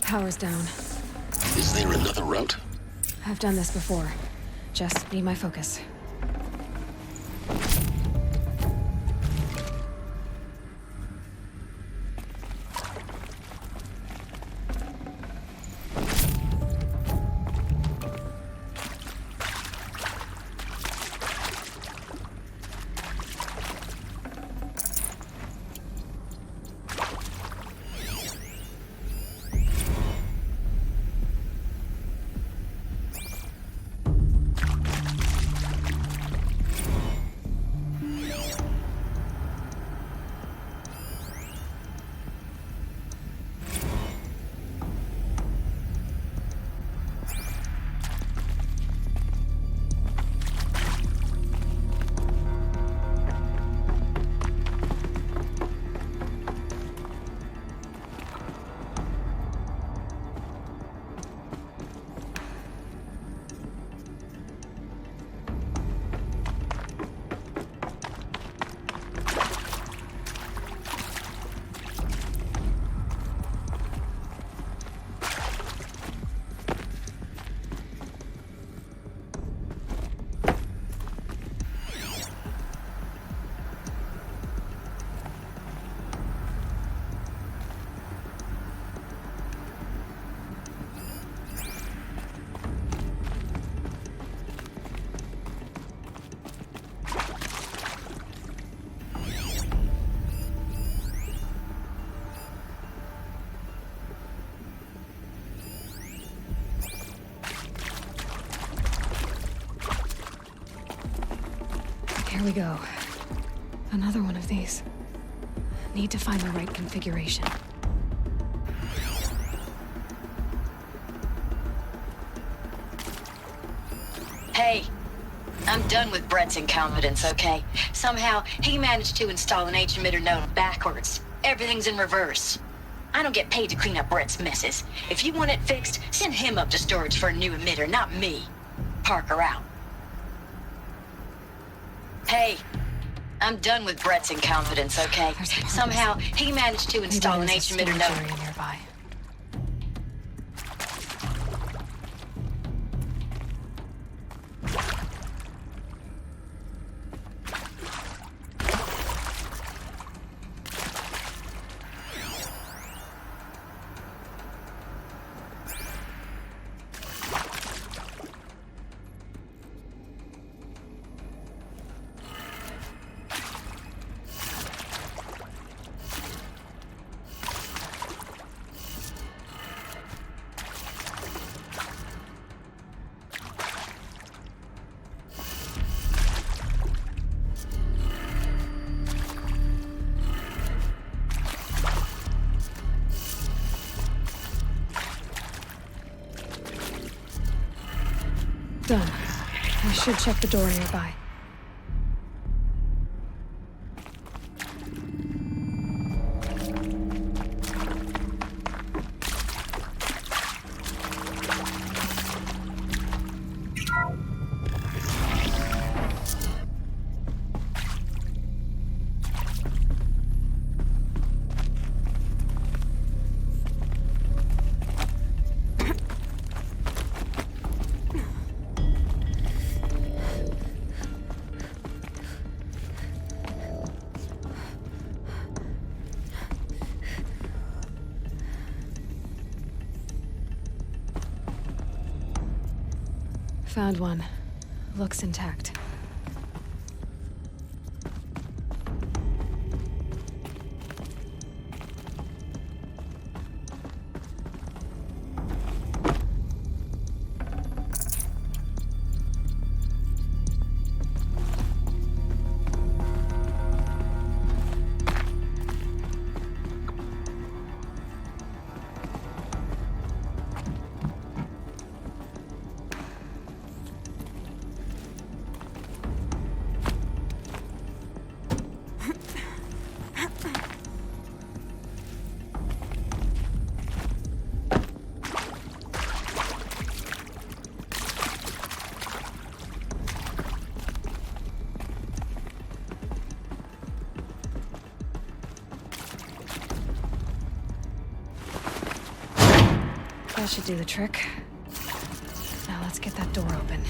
Power's down. Is there another route? I've done this before. Just need my focus. Here we go. Another one of these. Need to find the right configuration. Hey, I'm done with Brett's incompetence, okay? Somehow, he managed to install an H-emitter node backwards. Everything's in reverse. I don't get paid to clean up Brett's messes. If you want it fixed, send him up to storage for a new emitter, not me. Parker out. Hey, I'm done with Brett's incompetence, okay? Somehow, he managed to install an H-emitter node nearby. Done. I should check the door nearby. Found one. Looks intact. That should do the trick. Now let's get that door open.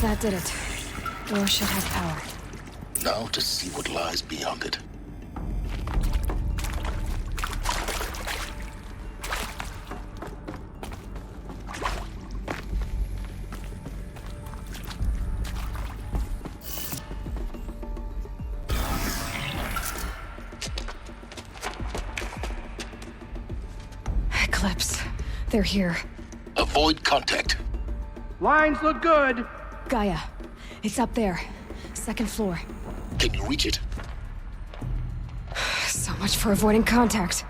That did it. Door should have power. Now to see what lies beyond it. Eclipse. They're here. Avoid contact. Lines look good. Gaia, it's up there. Second floor. Can you reach it? So much for avoiding contact.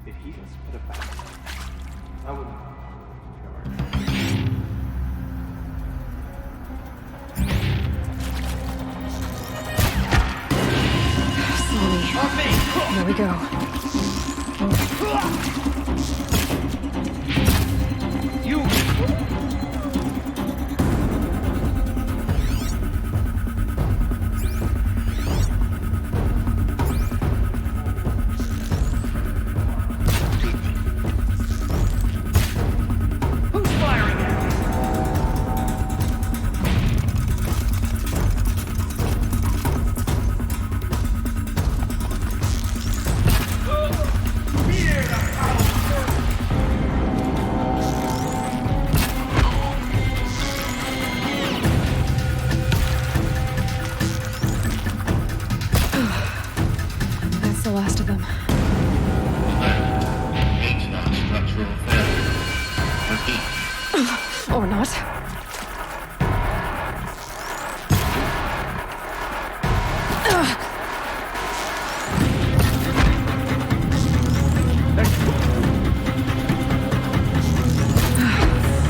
If he just put it back, I wouldn't. Slowly. There we go. You. That's the last of them. Structural failure. Repeat. Or not.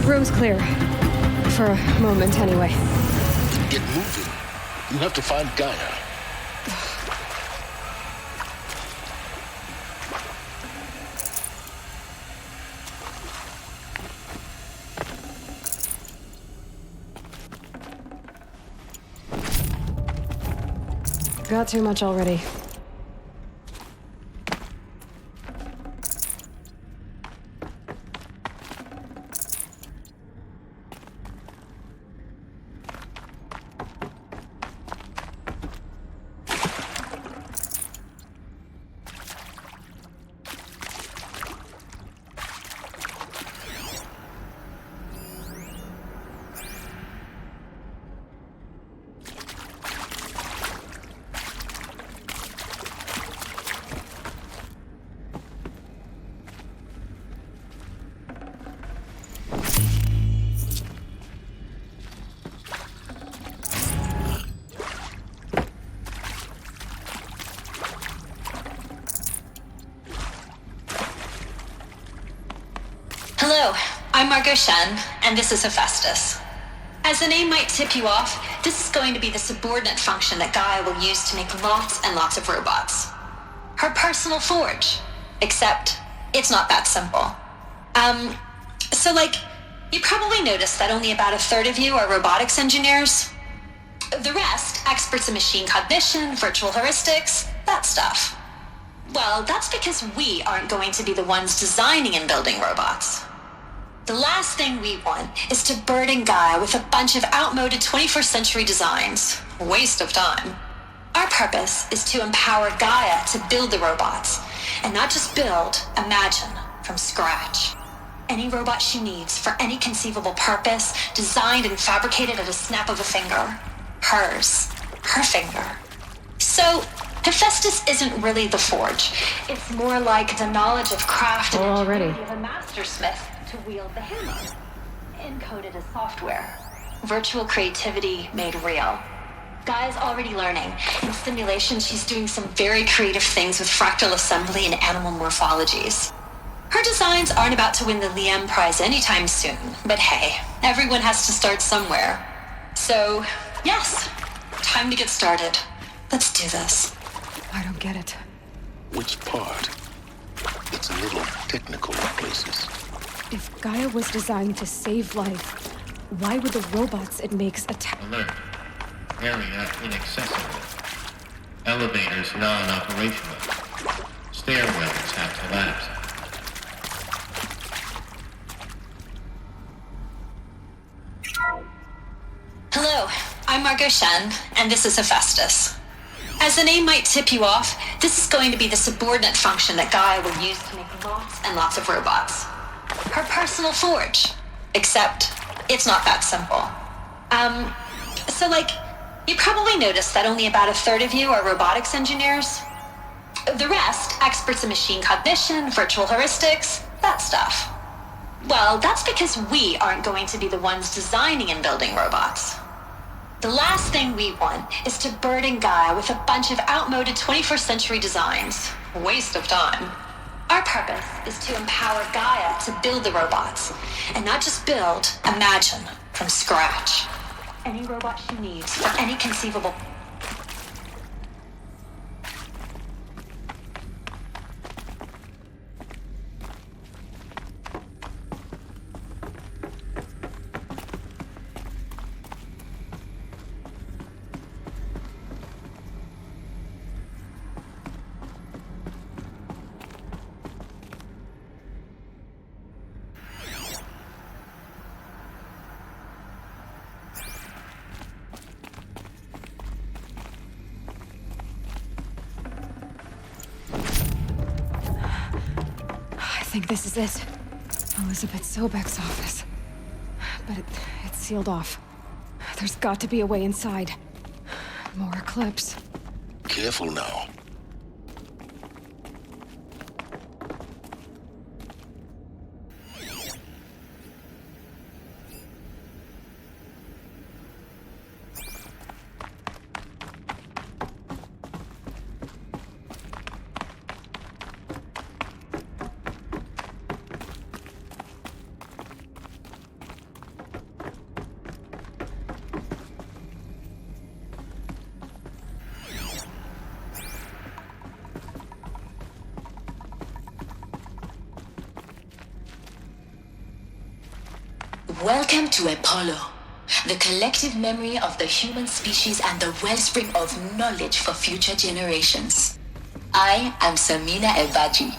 Room's clear. For a moment, anyway. Get moving. You have to find Gaia. Got too much already. Hello, I'm Margot Shen, and this is Hephaestus. As the name might tip you off, this is going to be the subordinate function that Gaia will use to make lots and lots of robots. Her personal forge. Except, it's not that simple. You probably noticed that only about a third of you are robotics engineers. The rest, experts in machine cognition, virtual heuristics, that stuff. Well, that's because we aren't going to be the ones designing and building robots. The last thing we want is to burden Gaia with a bunch of outmoded 21st century designs. Waste of time. Our purpose is to empower Gaia to build the robots, and not just build, imagine, from scratch. Any robot she needs for any conceivable purpose, designed and fabricated at a snap of a finger. Hers. Her finger. So, Hephaestus isn't really the forge. It's more like the knowledge of craft and ingenuity of a master smith to wield Behemoth. Encoded as software. Virtual creativity made real. Gaia's already learning. In simulation, she's doing some very creative things with fractal assembly and animal morphologies. Her designs aren't about to win the Liam Prize anytime soon, but hey, everyone has to start somewhere. So, yes, time to get started. Let's do this. I don't get it. Which part? It's a little technical in places. If Gaia was designed to save life, why would the robots it makes attack? Alert. Area inaccessible. Elevators non-operational. Stairwells have collapsed. Hello, I'm Margot Shen, and this is Hephaestus. As the name might tip you off, this is going to be the subordinate function that Gaia will use to make lots and lots of robots. Her personal forge. Except, it's not that simple. You probably noticed that only about a third of you are robotics engineers. The rest, experts in machine cognition, virtual heuristics, that stuff. Well, that's because we aren't going to be the ones designing and building robots. The last thing we want is to burden Gaia with a bunch of outmoded 21st century designs. Waste of time. Our purpose is to empower Gaia to build the robots, and not just build, imagine, from scratch. Any robot she needs for any conceivable... I think this is it. Elizabeth Sobek's office. But it's sealed off. There's got to be a way inside. More Eclipse. Careful now. Welcome to Apollo, the collective memory of the human species and the wellspring of knowledge for future generations. I am Samina Ebaji.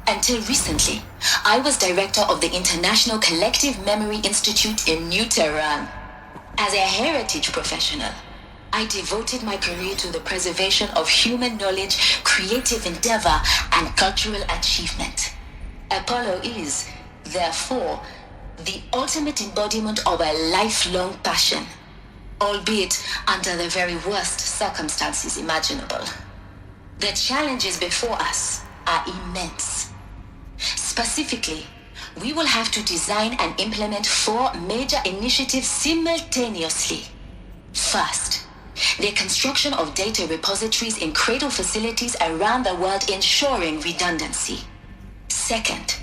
Until recently, I was director of the International Collective Memory Institute in New Tehran. As a heritage professional, I devoted my career to the preservation of human knowledge, creative endeavor, and cultural achievement. Apollo is, therefore, the ultimate embodiment of a lifelong passion, albeit under the very worst circumstances imaginable. The challenges before us are immense. Specifically, we will have to design and implement 4 major initiatives simultaneously. First, the construction of data repositories in cradle facilities around the world ensuring redundancy. Second,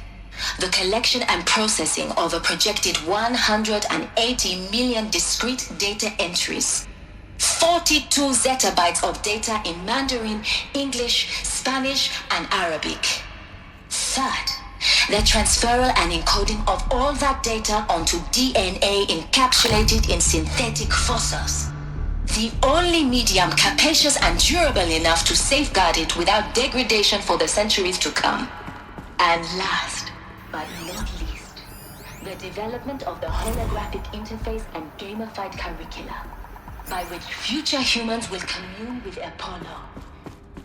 the collection and processing of a projected 180 million discrete data entries. 42 zettabytes of data in Mandarin, English, Spanish, and Arabic. Third, the transferal and encoding of all that data onto DNA encapsulated in synthetic fossils. The only medium capacious and durable enough to safeguard it without degradation for the centuries to come. And last, but not least, the development of the holographic interface and gamified curricula, by which future humans will commune with Apollo,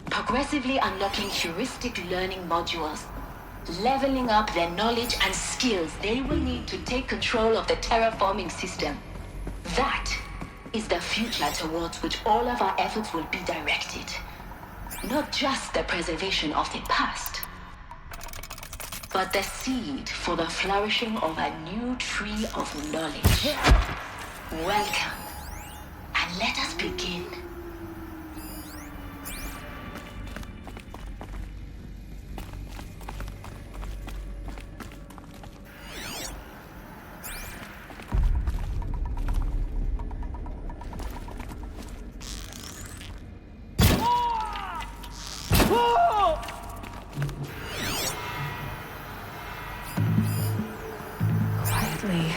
progressively unlocking heuristic learning modules, leveling up their knowledge and skills they will need to take control of the terraforming system. That is the future towards which all of our efforts will be directed. Not just the preservation of the past, but the seed for the flourishing of a new tree of knowledge. Welcome, and let us begin. Quietly.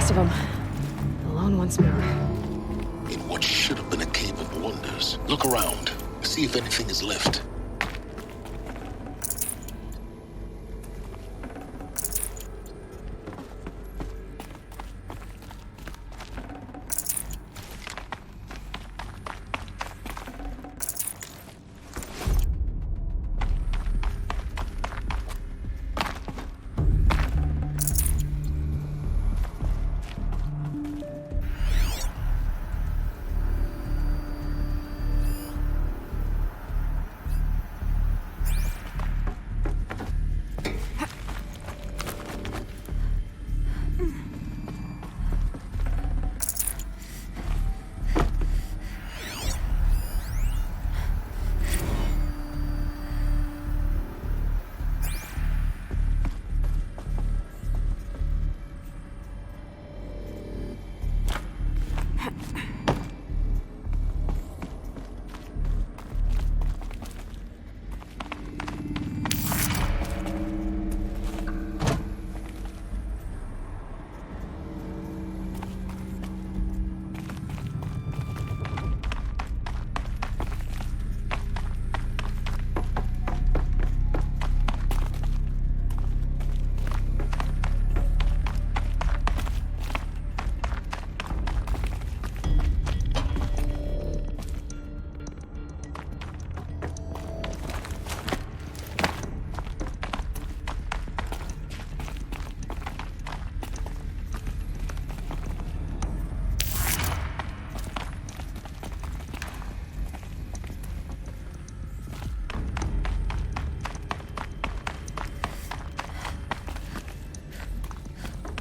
last of them. Alone once more. In what should have been a cave of wonders. Look around. See if anything is left.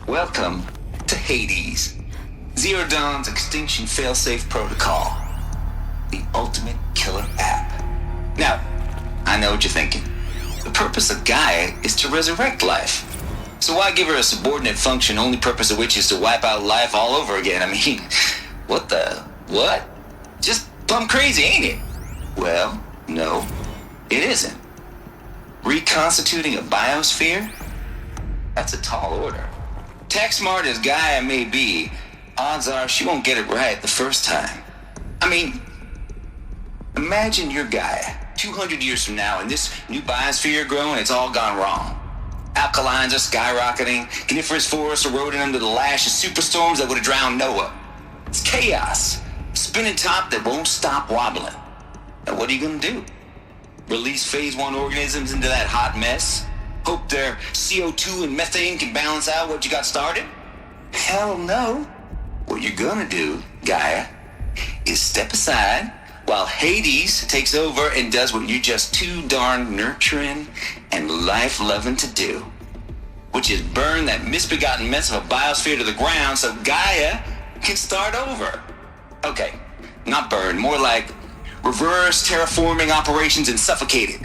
Welcome to Hades, Zero Dawn's extinction failsafe protocol, the ultimate killer app. Now, I know what you're thinking. The purpose of Gaia is to resurrect life. So why give her a subordinate function, only purpose of which is to wipe out life all over again? I mean, what? Just plumb crazy, ain't it? Well, no, it isn't. Reconstituting a biosphere? That's a tall order. Tech smart as Gaia may be, odds are she won't get it right the first time. I mean, imagine you're Gaia, 200 years from now, and this new biosphere growing, it's all gone wrong. Alkalines are skyrocketing, coniferous forests eroding under the lash of superstorms that would have drowned Noah. It's chaos, spinning top that won't stop wobbling. Now what are you gonna do? Release phase 1 organisms into that hot mess? Hope their CO2 and methane can balance out what you got started? Hell no. What you're gonna do, Gaia, is step aside while Hades takes over and does what you're just too darn nurturing and life-loving to do, which is burn that misbegotten mess of a biosphere to the ground so Gaia can start over. Okay, not burn, more like reverse terraforming operations and suffocate it.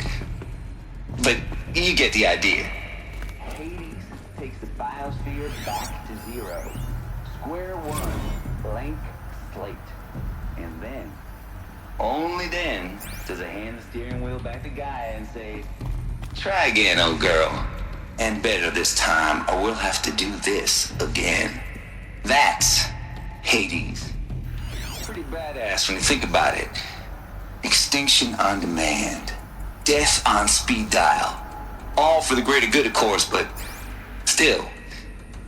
But you get the idea. Hades takes the biosphere back to zero. Square one, blank slate. And then, only then, does it hand the steering wheel back to Gaia and say, try again, old girl. And better this time, or we'll have to do this again. That's Hades. Pretty badass when you think about it. Extinction on demand. Death on speed dial. All for the greater good, of course, but still,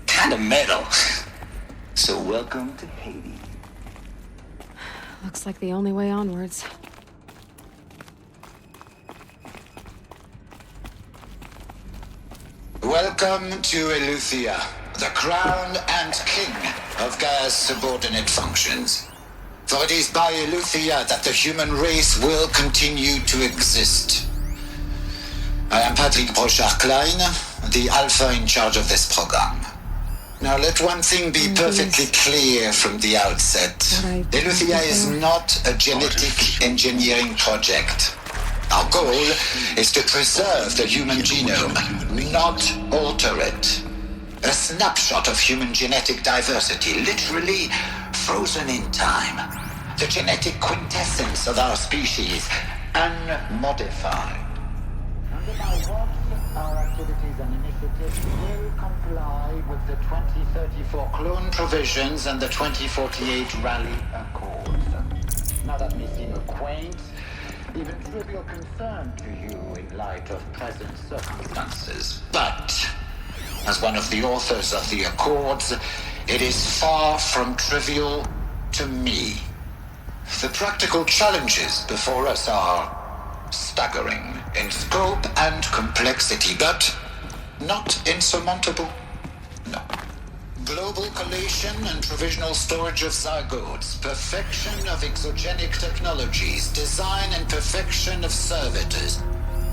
kind of metal. So welcome to Hades. Looks like the only way onwards. Welcome to Eleuthia, the crown and king of Gaia's subordinate functions. For it is by Eleuthia that the human race will continue to exist. I am Patrick Brochard-Klein, the alpha in charge of this program. Now let one thing be perfectly clear from the outset. Eleuthia is not a genetic engineering project. Our goal is to preserve the human genome, not alter it. A snapshot of human genetic diversity, literally frozen in time. The genetic quintessence of our species, unmodified. Under my watch, Our activities and initiatives will comply with the 2034 clone provisions and the 2048 Rally Accords. Now that may seem a quaint, even trivial concern to you in light of present circumstances. But, as one of the authors of the Accords, it is far from trivial to me. The practical challenges before us are staggering in scope and complexity, but not insurmountable. No. Global collation and provisional storage of zygotes, perfection of exogenic technologies, design and perfection of servitors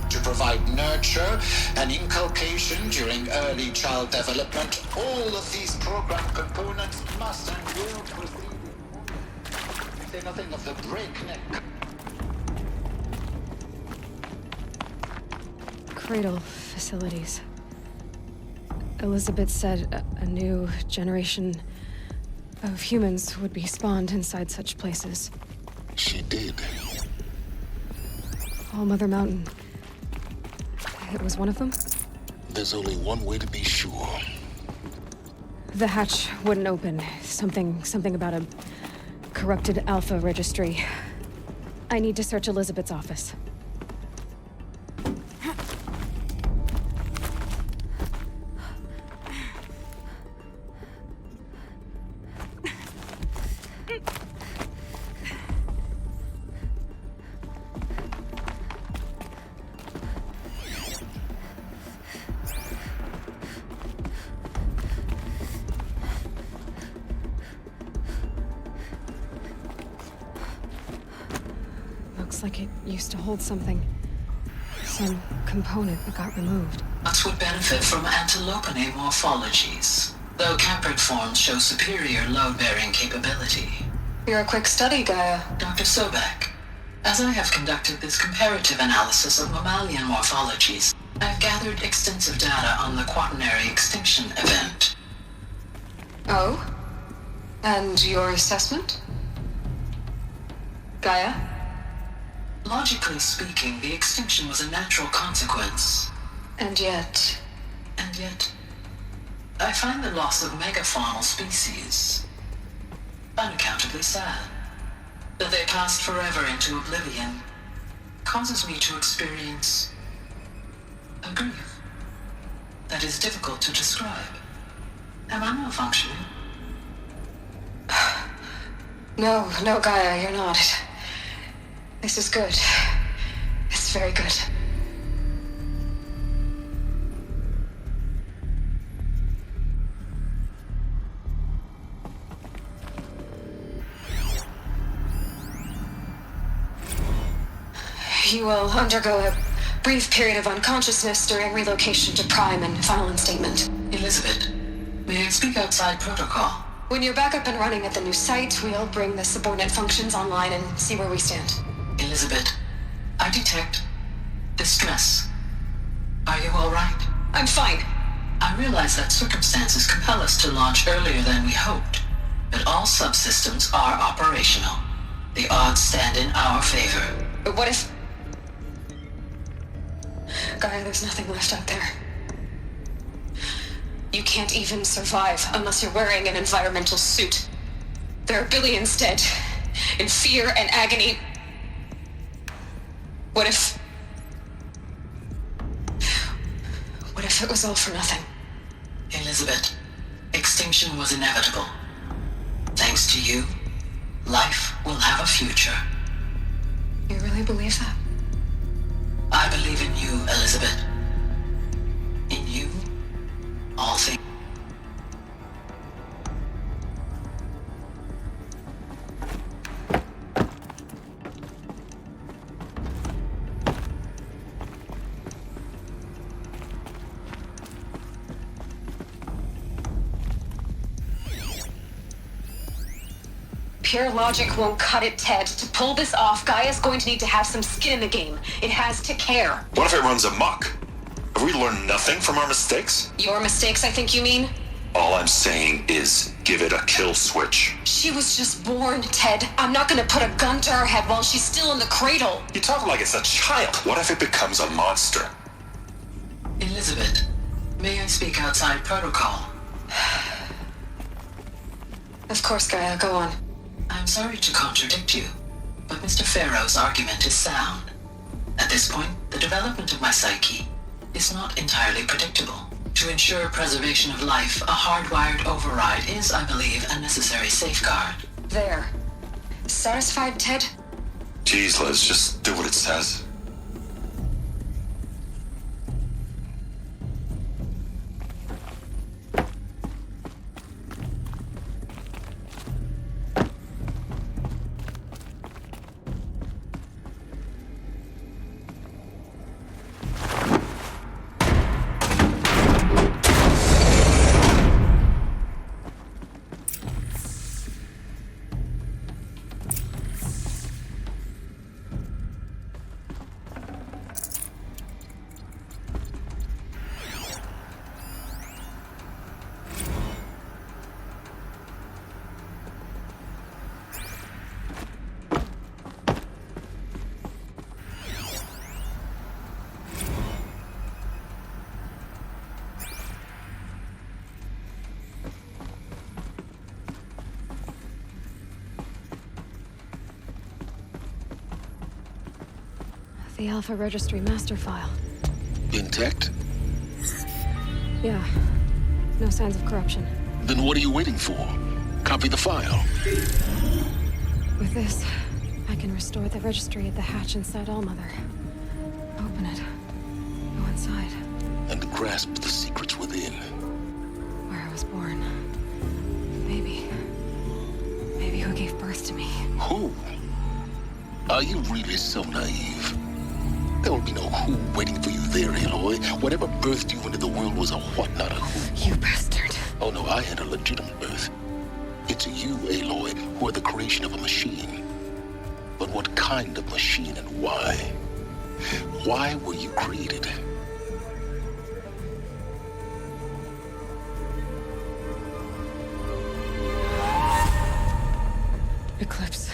to provide nurture and inculcation during early child development. All of these program components must and will proceed. Say nothing of the breakneck. Cradle facilities. Elizabeth said a new generation of humans would be spawned inside such places. She did. All Mother Mountain. It was one of them? There's only one way to be sure. The hatch wouldn't open. Something about a corrupted Alpha registry. I need to search Elizabeth's office. Looks like it used to hold something. Some component that got removed. Nuts would benefit from antilopinae morphologies, though caprid forms show superior load-bearing capability. You're a quick study, Gaia. Dr. Sobek, as I have conducted this comparative analysis of mammalian morphologies, I've gathered extensive data on the quaternary extinction event. Oh? And your assessment? Gaia? Logically speaking, the extinction was a natural consequence. And yet, I find the loss of megafaunal species unaccountably sad. That they passed forever into oblivion causes me to experience a grief that is difficult to describe. Am I malfunctioning? No, Gaia, you're not. This is good. It's very good. You will undergo a brief period of unconsciousness during relocation to Prime and final instatement. Elizabeth, may I speak outside protocol? When you're back up and running at the new site, we'll bring the subordinate functions online and see where we stand. Elizabeth, I detect distress. Are you all right? I'm fine. I realize that circumstances compel us to launch earlier than we hoped, but all subsystems are operational. The odds stand in our favor. But what if... Gaia, there's nothing left out there. You can't even survive unless you're wearing an environmental suit. There are billions dead, in fear and agony. What if it was all for nothing? Elizabeth, extinction was inevitable. Thanks to you, life will have a future. You really believe that? I believe in you, Elizabeth. In you, all things. Pure logic won't cut it, Ted. To pull this off, Gaia's going to need to have some skin in the game. It has to care. What if it runs amok? Have we learned nothing from our mistakes? Your mistakes, I think you mean? All I'm saying is, give it a kill switch. She was just born, Ted. I'm not gonna put a gun to her head while she's still in the cradle. You talk like it's a child. What if it becomes a monster? Elizabeth, may I speak outside protocol? Of course, Gaia, go on. I'm sorry to contradict you, but Mr. Pharaoh's argument is sound. At this point, the development of my psyche is not entirely predictable. To ensure preservation of life, a hardwired override is, I believe, a necessary safeguard. There. Satisfied, Ted? Jeez, Liz, just do what it says. The Alpha Registry master file. Intact? Yeah. No signs of corruption. Then what are you waiting for? Copy the file. With this, I can restore the registry at the hatch inside Allmother. Open it. Go inside. And grasp the secrets within. Where I was born. Maybe who gave birth to me. Who? Are you really so naive? There will be no who waiting for you there, Aloy. Whatever birthed you into the world was a what, not a who. You bastard. Oh no, I had a legitimate birth. It's you, Aloy, who are the creation of a machine. But what kind of machine and why? Why were you created? Eclipse.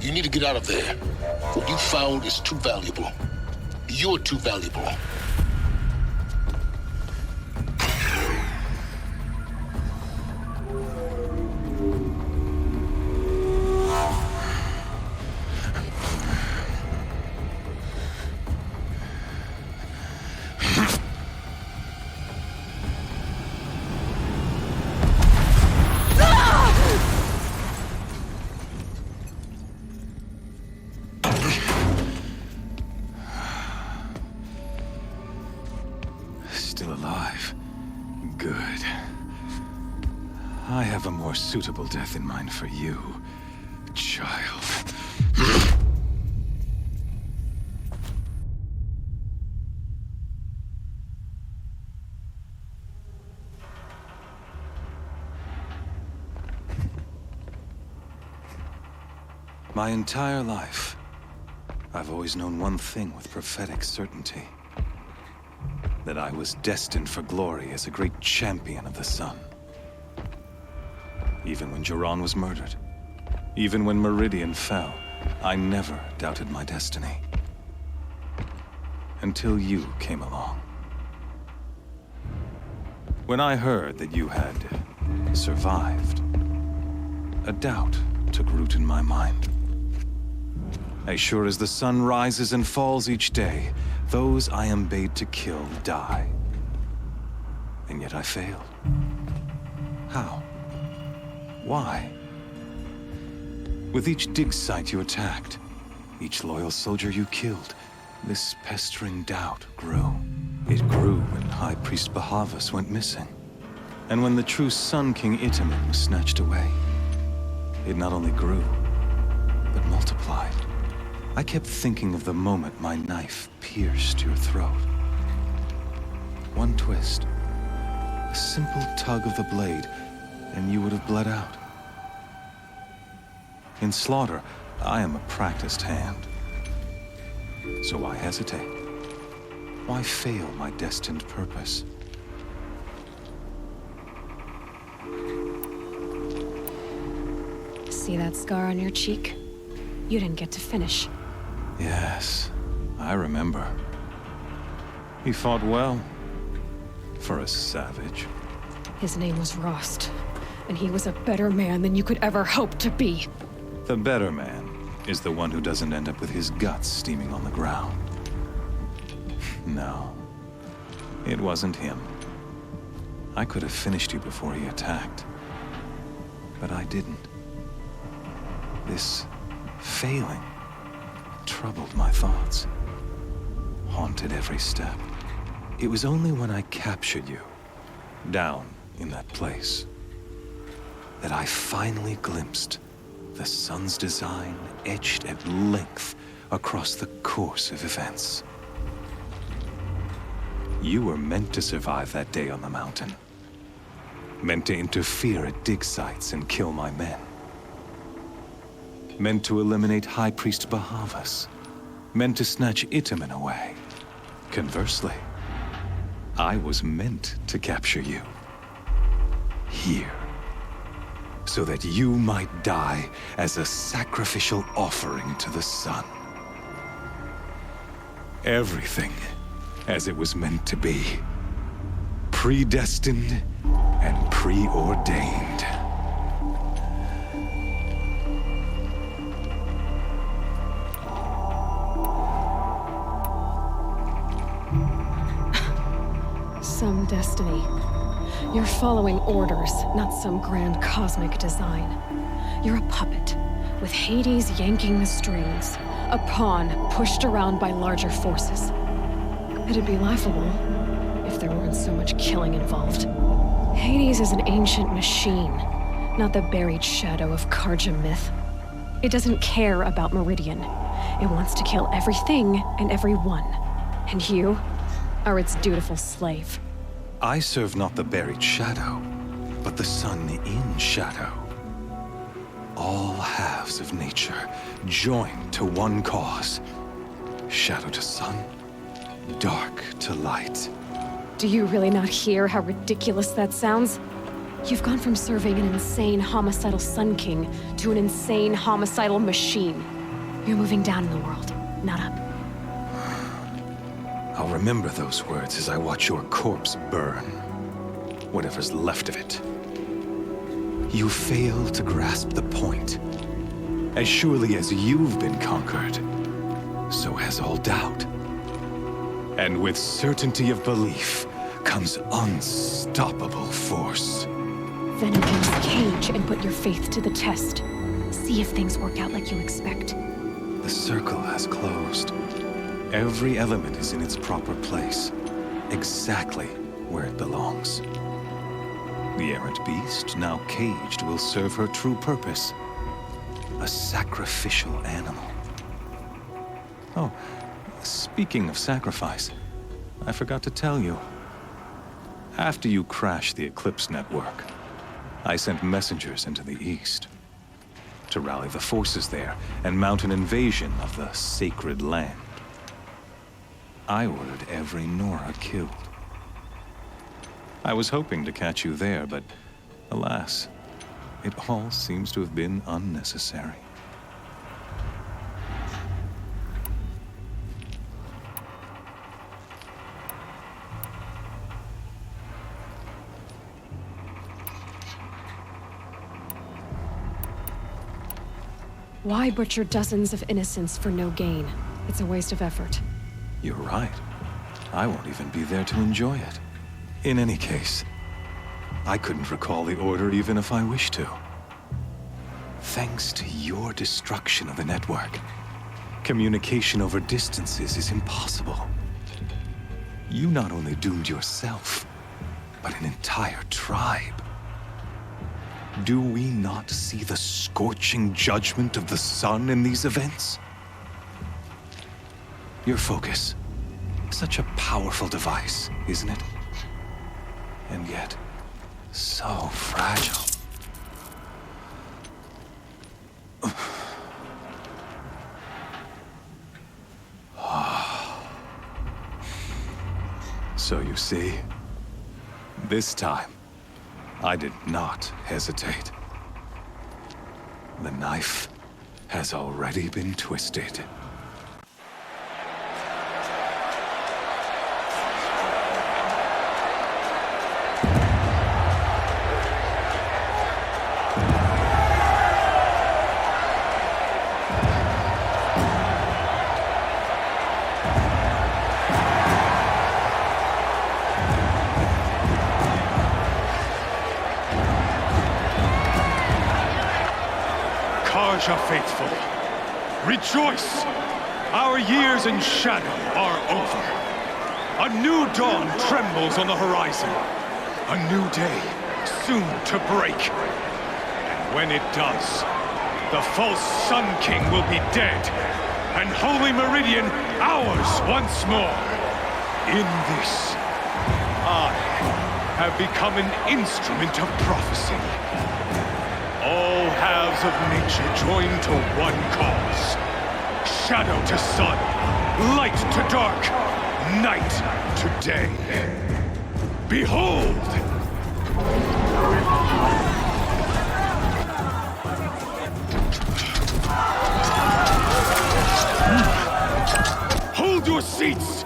You need to get out of there. What you found is too valuable. You're too valuable. Still alive. Good. I have a more suitable death in mind for you, child. My entire life, I've always known one thing with prophetic certainty. That I was destined for glory as a great champion of the sun. Even when Jiran was murdered, even when Meridian fell, I never doubted my destiny. Until you came along. When I heard that you had survived, a doubt took root in my mind. As sure as the sun rises and falls each day, those I am bade to kill die. And yet I failed. How? Why? With each dig site you attacked, each loyal soldier you killed, this pestering doubt grew. It grew when High Priest Behemoth went missing. And when the true Sun King Itamen was snatched away. It not only grew, but multiplied. I kept thinking of the moment my knife pierced your throat. One twist, a simple tug of the blade, and you would have bled out. In slaughter, I am a practiced hand. So why hesitate? Why fail my destined purpose? See that scar on your cheek? You didn't get to finish. Yes, I remember. He fought well. For a savage. His name was Rost, and he was a better man than you could ever hope to be. The better man is the one who doesn't end up with his guts steaming on the ground. No. It wasn't him. I could have finished you before he attacked. But I didn't. This failing troubled my thoughts. Haunted every step. It was only when I captured you, down in that place, that I finally glimpsed the sun's design etched at length across the course of events. You were meant to survive that day on the mountain. Meant to interfere at dig sites and kill my men. Meant to eliminate High Priest Bahavas. Meant to snatch Itamen away. Conversely, I was meant to capture you. Here. So that you might die as a sacrificial offering to the sun. Everything as it was meant to be. Predestined and preordained. Some destiny. You're following orders, not some grand cosmic design. You're a puppet, with Hades yanking the strings, a pawn pushed around by larger forces. It'd be laughable if there weren't so much killing involved. Hades is an ancient machine, not the buried shadow of Carja myth. It doesn't care about Meridian. It wants to kill everything and everyone. And you are its dutiful slave. I serve not the buried shadow, but the sun in shadow. All halves of nature joined to one cause. Shadow to sun, dark to light. Do you really not hear how ridiculous that sounds? You've gone from serving an insane homicidal Sun King to an insane homicidal machine. You're moving down in the world, not up. I'll remember those words as I watch your corpse burn. Whatever's left of it. You fail to grasp the point. As surely as you've been conquered, so has all doubt. And with certainty of belief comes unstoppable force. Then open this cage and put your faith to the test. See if things work out like you expect. The circle has closed. Every element is in its proper place, exactly where it belongs. The errant beast, now caged, will serve her true purpose. A sacrificial animal. Oh, speaking of sacrifice, I forgot to tell you. After you crashed the Eclipse network, I sent messengers into the east to rally the forces there and mount an invasion of the sacred land. I ordered every Nora killed. I was hoping to catch you there, but alas, it all seems to have been unnecessary. Why butcher dozens of innocents for no gain? It's a waste of effort. You're right. I won't even be there to enjoy it. In any case, I couldn't recall the order even if I wished to. Thanks to your destruction of the network, communication over distances is impossible. You not only doomed yourself, but an entire tribe. Do we not see the scorching judgment of the sun in these events? Your focus. Such a powerful device, isn't it? And yet, so fragile. So you see, this time, I did not hesitate. The knife has already been twisted. Vanasha faithful, rejoice! Our years in Shadow are over. A new dawn trembles on the horizon. A new day soon to break. And when it does, the false Sun King will be dead, and Holy Meridian ours once more. In this, I have become an instrument of prophecy. All halves of nature join to one cause. Shadow to sun, light to dark, night to day. Behold! Hold your seats!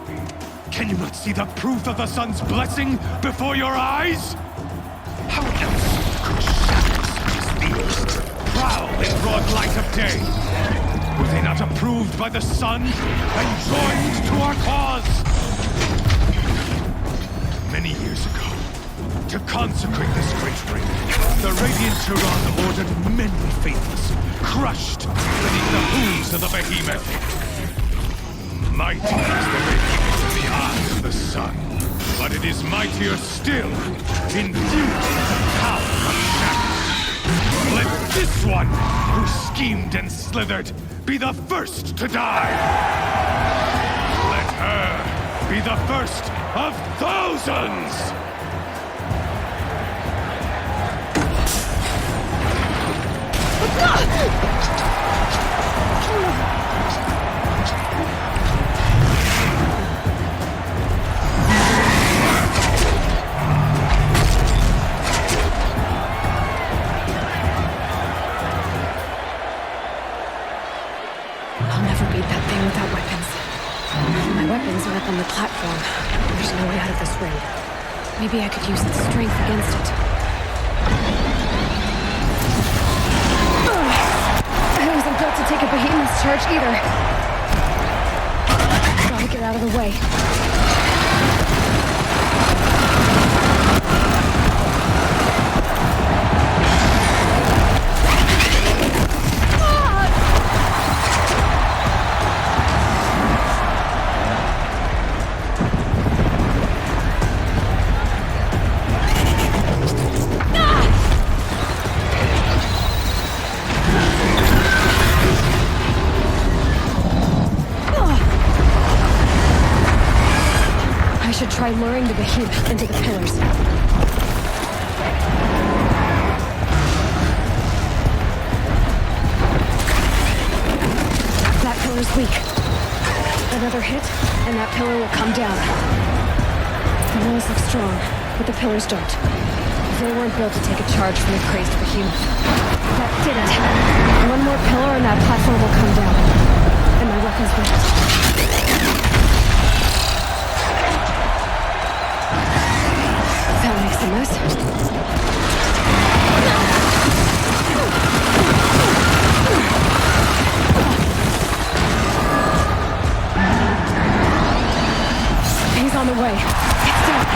Can you not see the proof of the sun's blessing before your eyes? How else could shadows such as these prowl in broad light of day? Were they not approved by the sun and joined to our cause? Many years ago, to consecrate this great ring, the Radiant Tyrann ordered many faithless, crushed beneath the hooves of the Behemoth. Mighty is the Behemoth in the eyes of the sun, but it is mightier still, imbued with the power of shadow. Let this one, who schemed and slithered, be the first to die! Let her be the first of thousands! On the platform. There's no way out of this ring. Maybe I could use its strength against it. I wasn't built to take a Behemoth's charge either. Gotta get out of the way. Try luring the Behemoth into the pillars. That pillar's weak. Another hit, and that pillar will come down. The walls look strong, but the pillars don't. They weren't built to take a charge from the crazed Behemoth. That did it. One more pillar and that platform will come down. And my weapons will... That makes a mess. He's on the way. It's dead.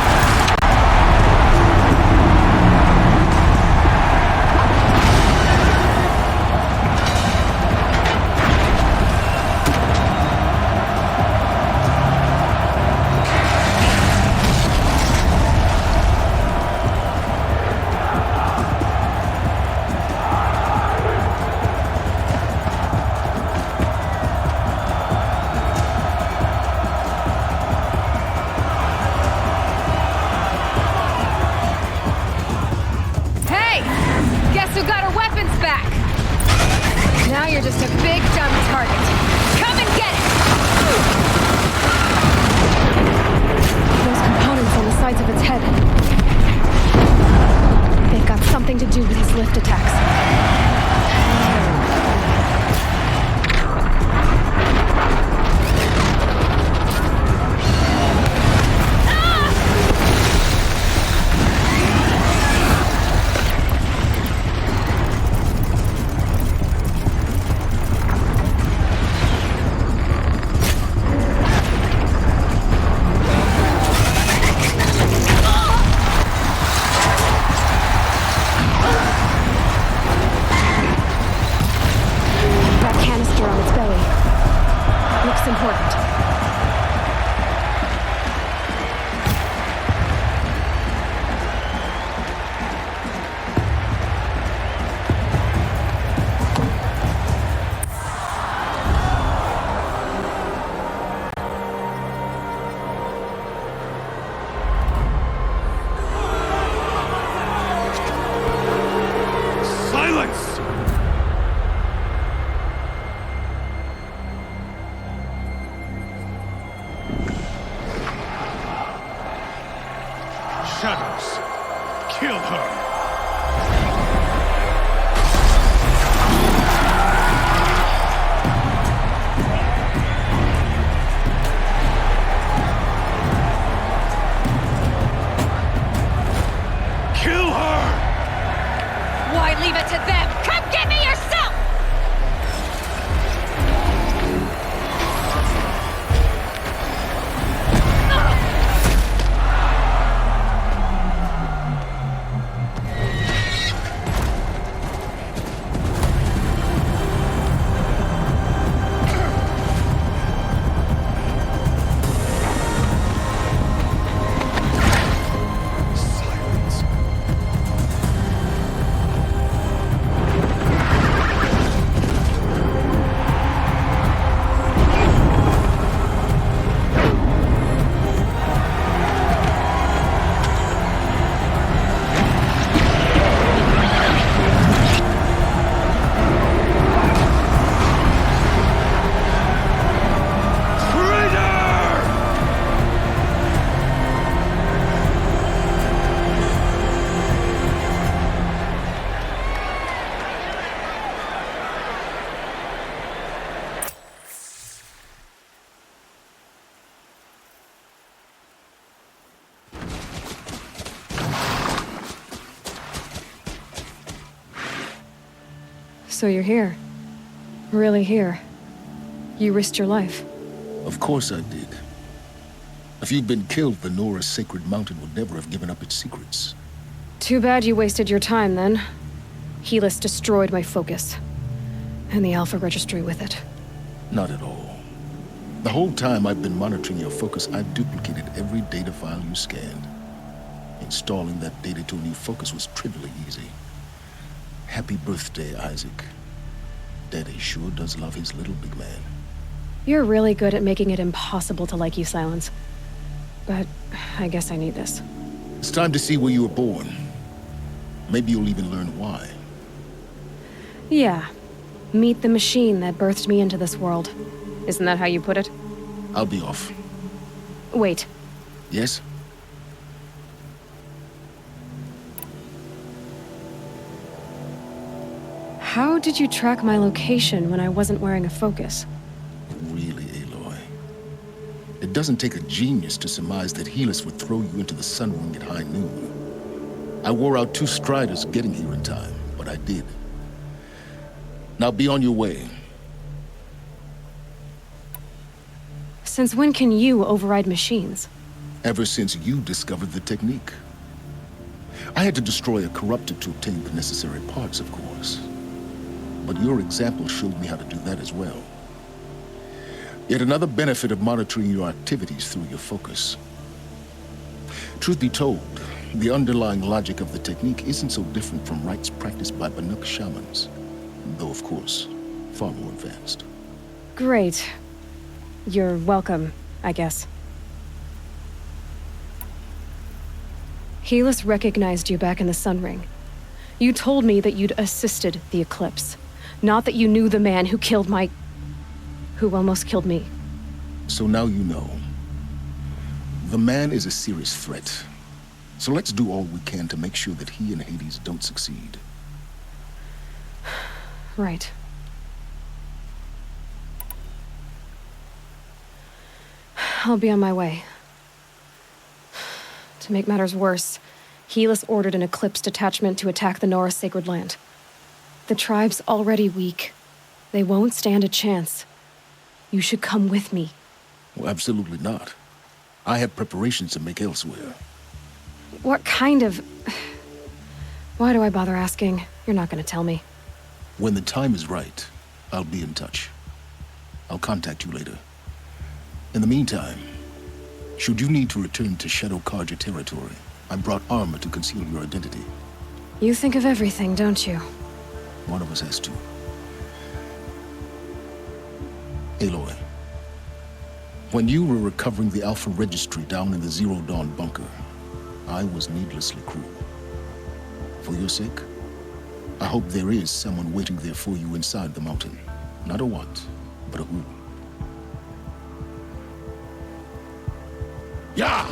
important. Shadows. Kill her. Kill her! Why leave it to them? Come get me yourself! So you're here. Really here. You risked your life. Of course I did. If you'd been killed, the Nora's sacred mountain would never have given up its secrets. Too bad you wasted your time, then. Helis destroyed my focus. And the Alpha Registry with it. Not at all. The whole time I've been monitoring your focus, I've duplicated every data file you scanned. Installing that data to a new focus was trivially easy. Happy birthday, Isaac. Daddy sure does love his little big man. You're really good at making it impossible to like you, Sylens. But I guess I need this. It's time to see where you were born. Maybe you'll even learn why. Yeah. Meet the machine that birthed me into this world. Isn't that how you put it? I'll be off. Wait. Yes? How did you track my location when I wasn't wearing a focus? Really, Aloy? It doesn't take a genius to surmise that Helis would throw you into the sun ring at high noon. I wore out 2 striders getting here in time, but I did. Now be on your way. Since when can you override machines? Ever since you discovered the technique. I had to destroy a corruptor to obtain the necessary parts, of course. But your example showed me how to do that as well. Yet another benefit of monitoring your activities through your focus. Truth be told, the underlying logic of the technique isn't so different from rites practiced by Banuk shamans. Though, of course, far more advanced. Great. You're welcome, I guess. Helis recognized you back in the Sun Ring. You told me that you'd assisted the Eclipse. Not that you knew the man who killed who almost killed me. So now you know. The man is a serious threat. So let's do all we can to make sure that he and Hades don't succeed. Right. I'll be on my way. To make matters worse, Helis ordered an Eclipse detachment to attack the Nora Sacred Land. The tribe's already weak. They won't stand a chance. You should come with me. Well, absolutely not. I have preparations to make elsewhere. What kind of... Why do I bother asking? You're not gonna tell me. When the time is right, I'll be in touch. I'll contact you later. In the meantime, should you need to return to Shadow Carja territory, I brought armor to conceal your identity. You think of everything, don't you? One of us has to. Aloy, when you were recovering the Alpha Registry down in the Zero Dawn bunker, I was needlessly cruel. For your sake, I hope there is someone waiting there for you inside the mountain. Not a what, but a who. Yeah!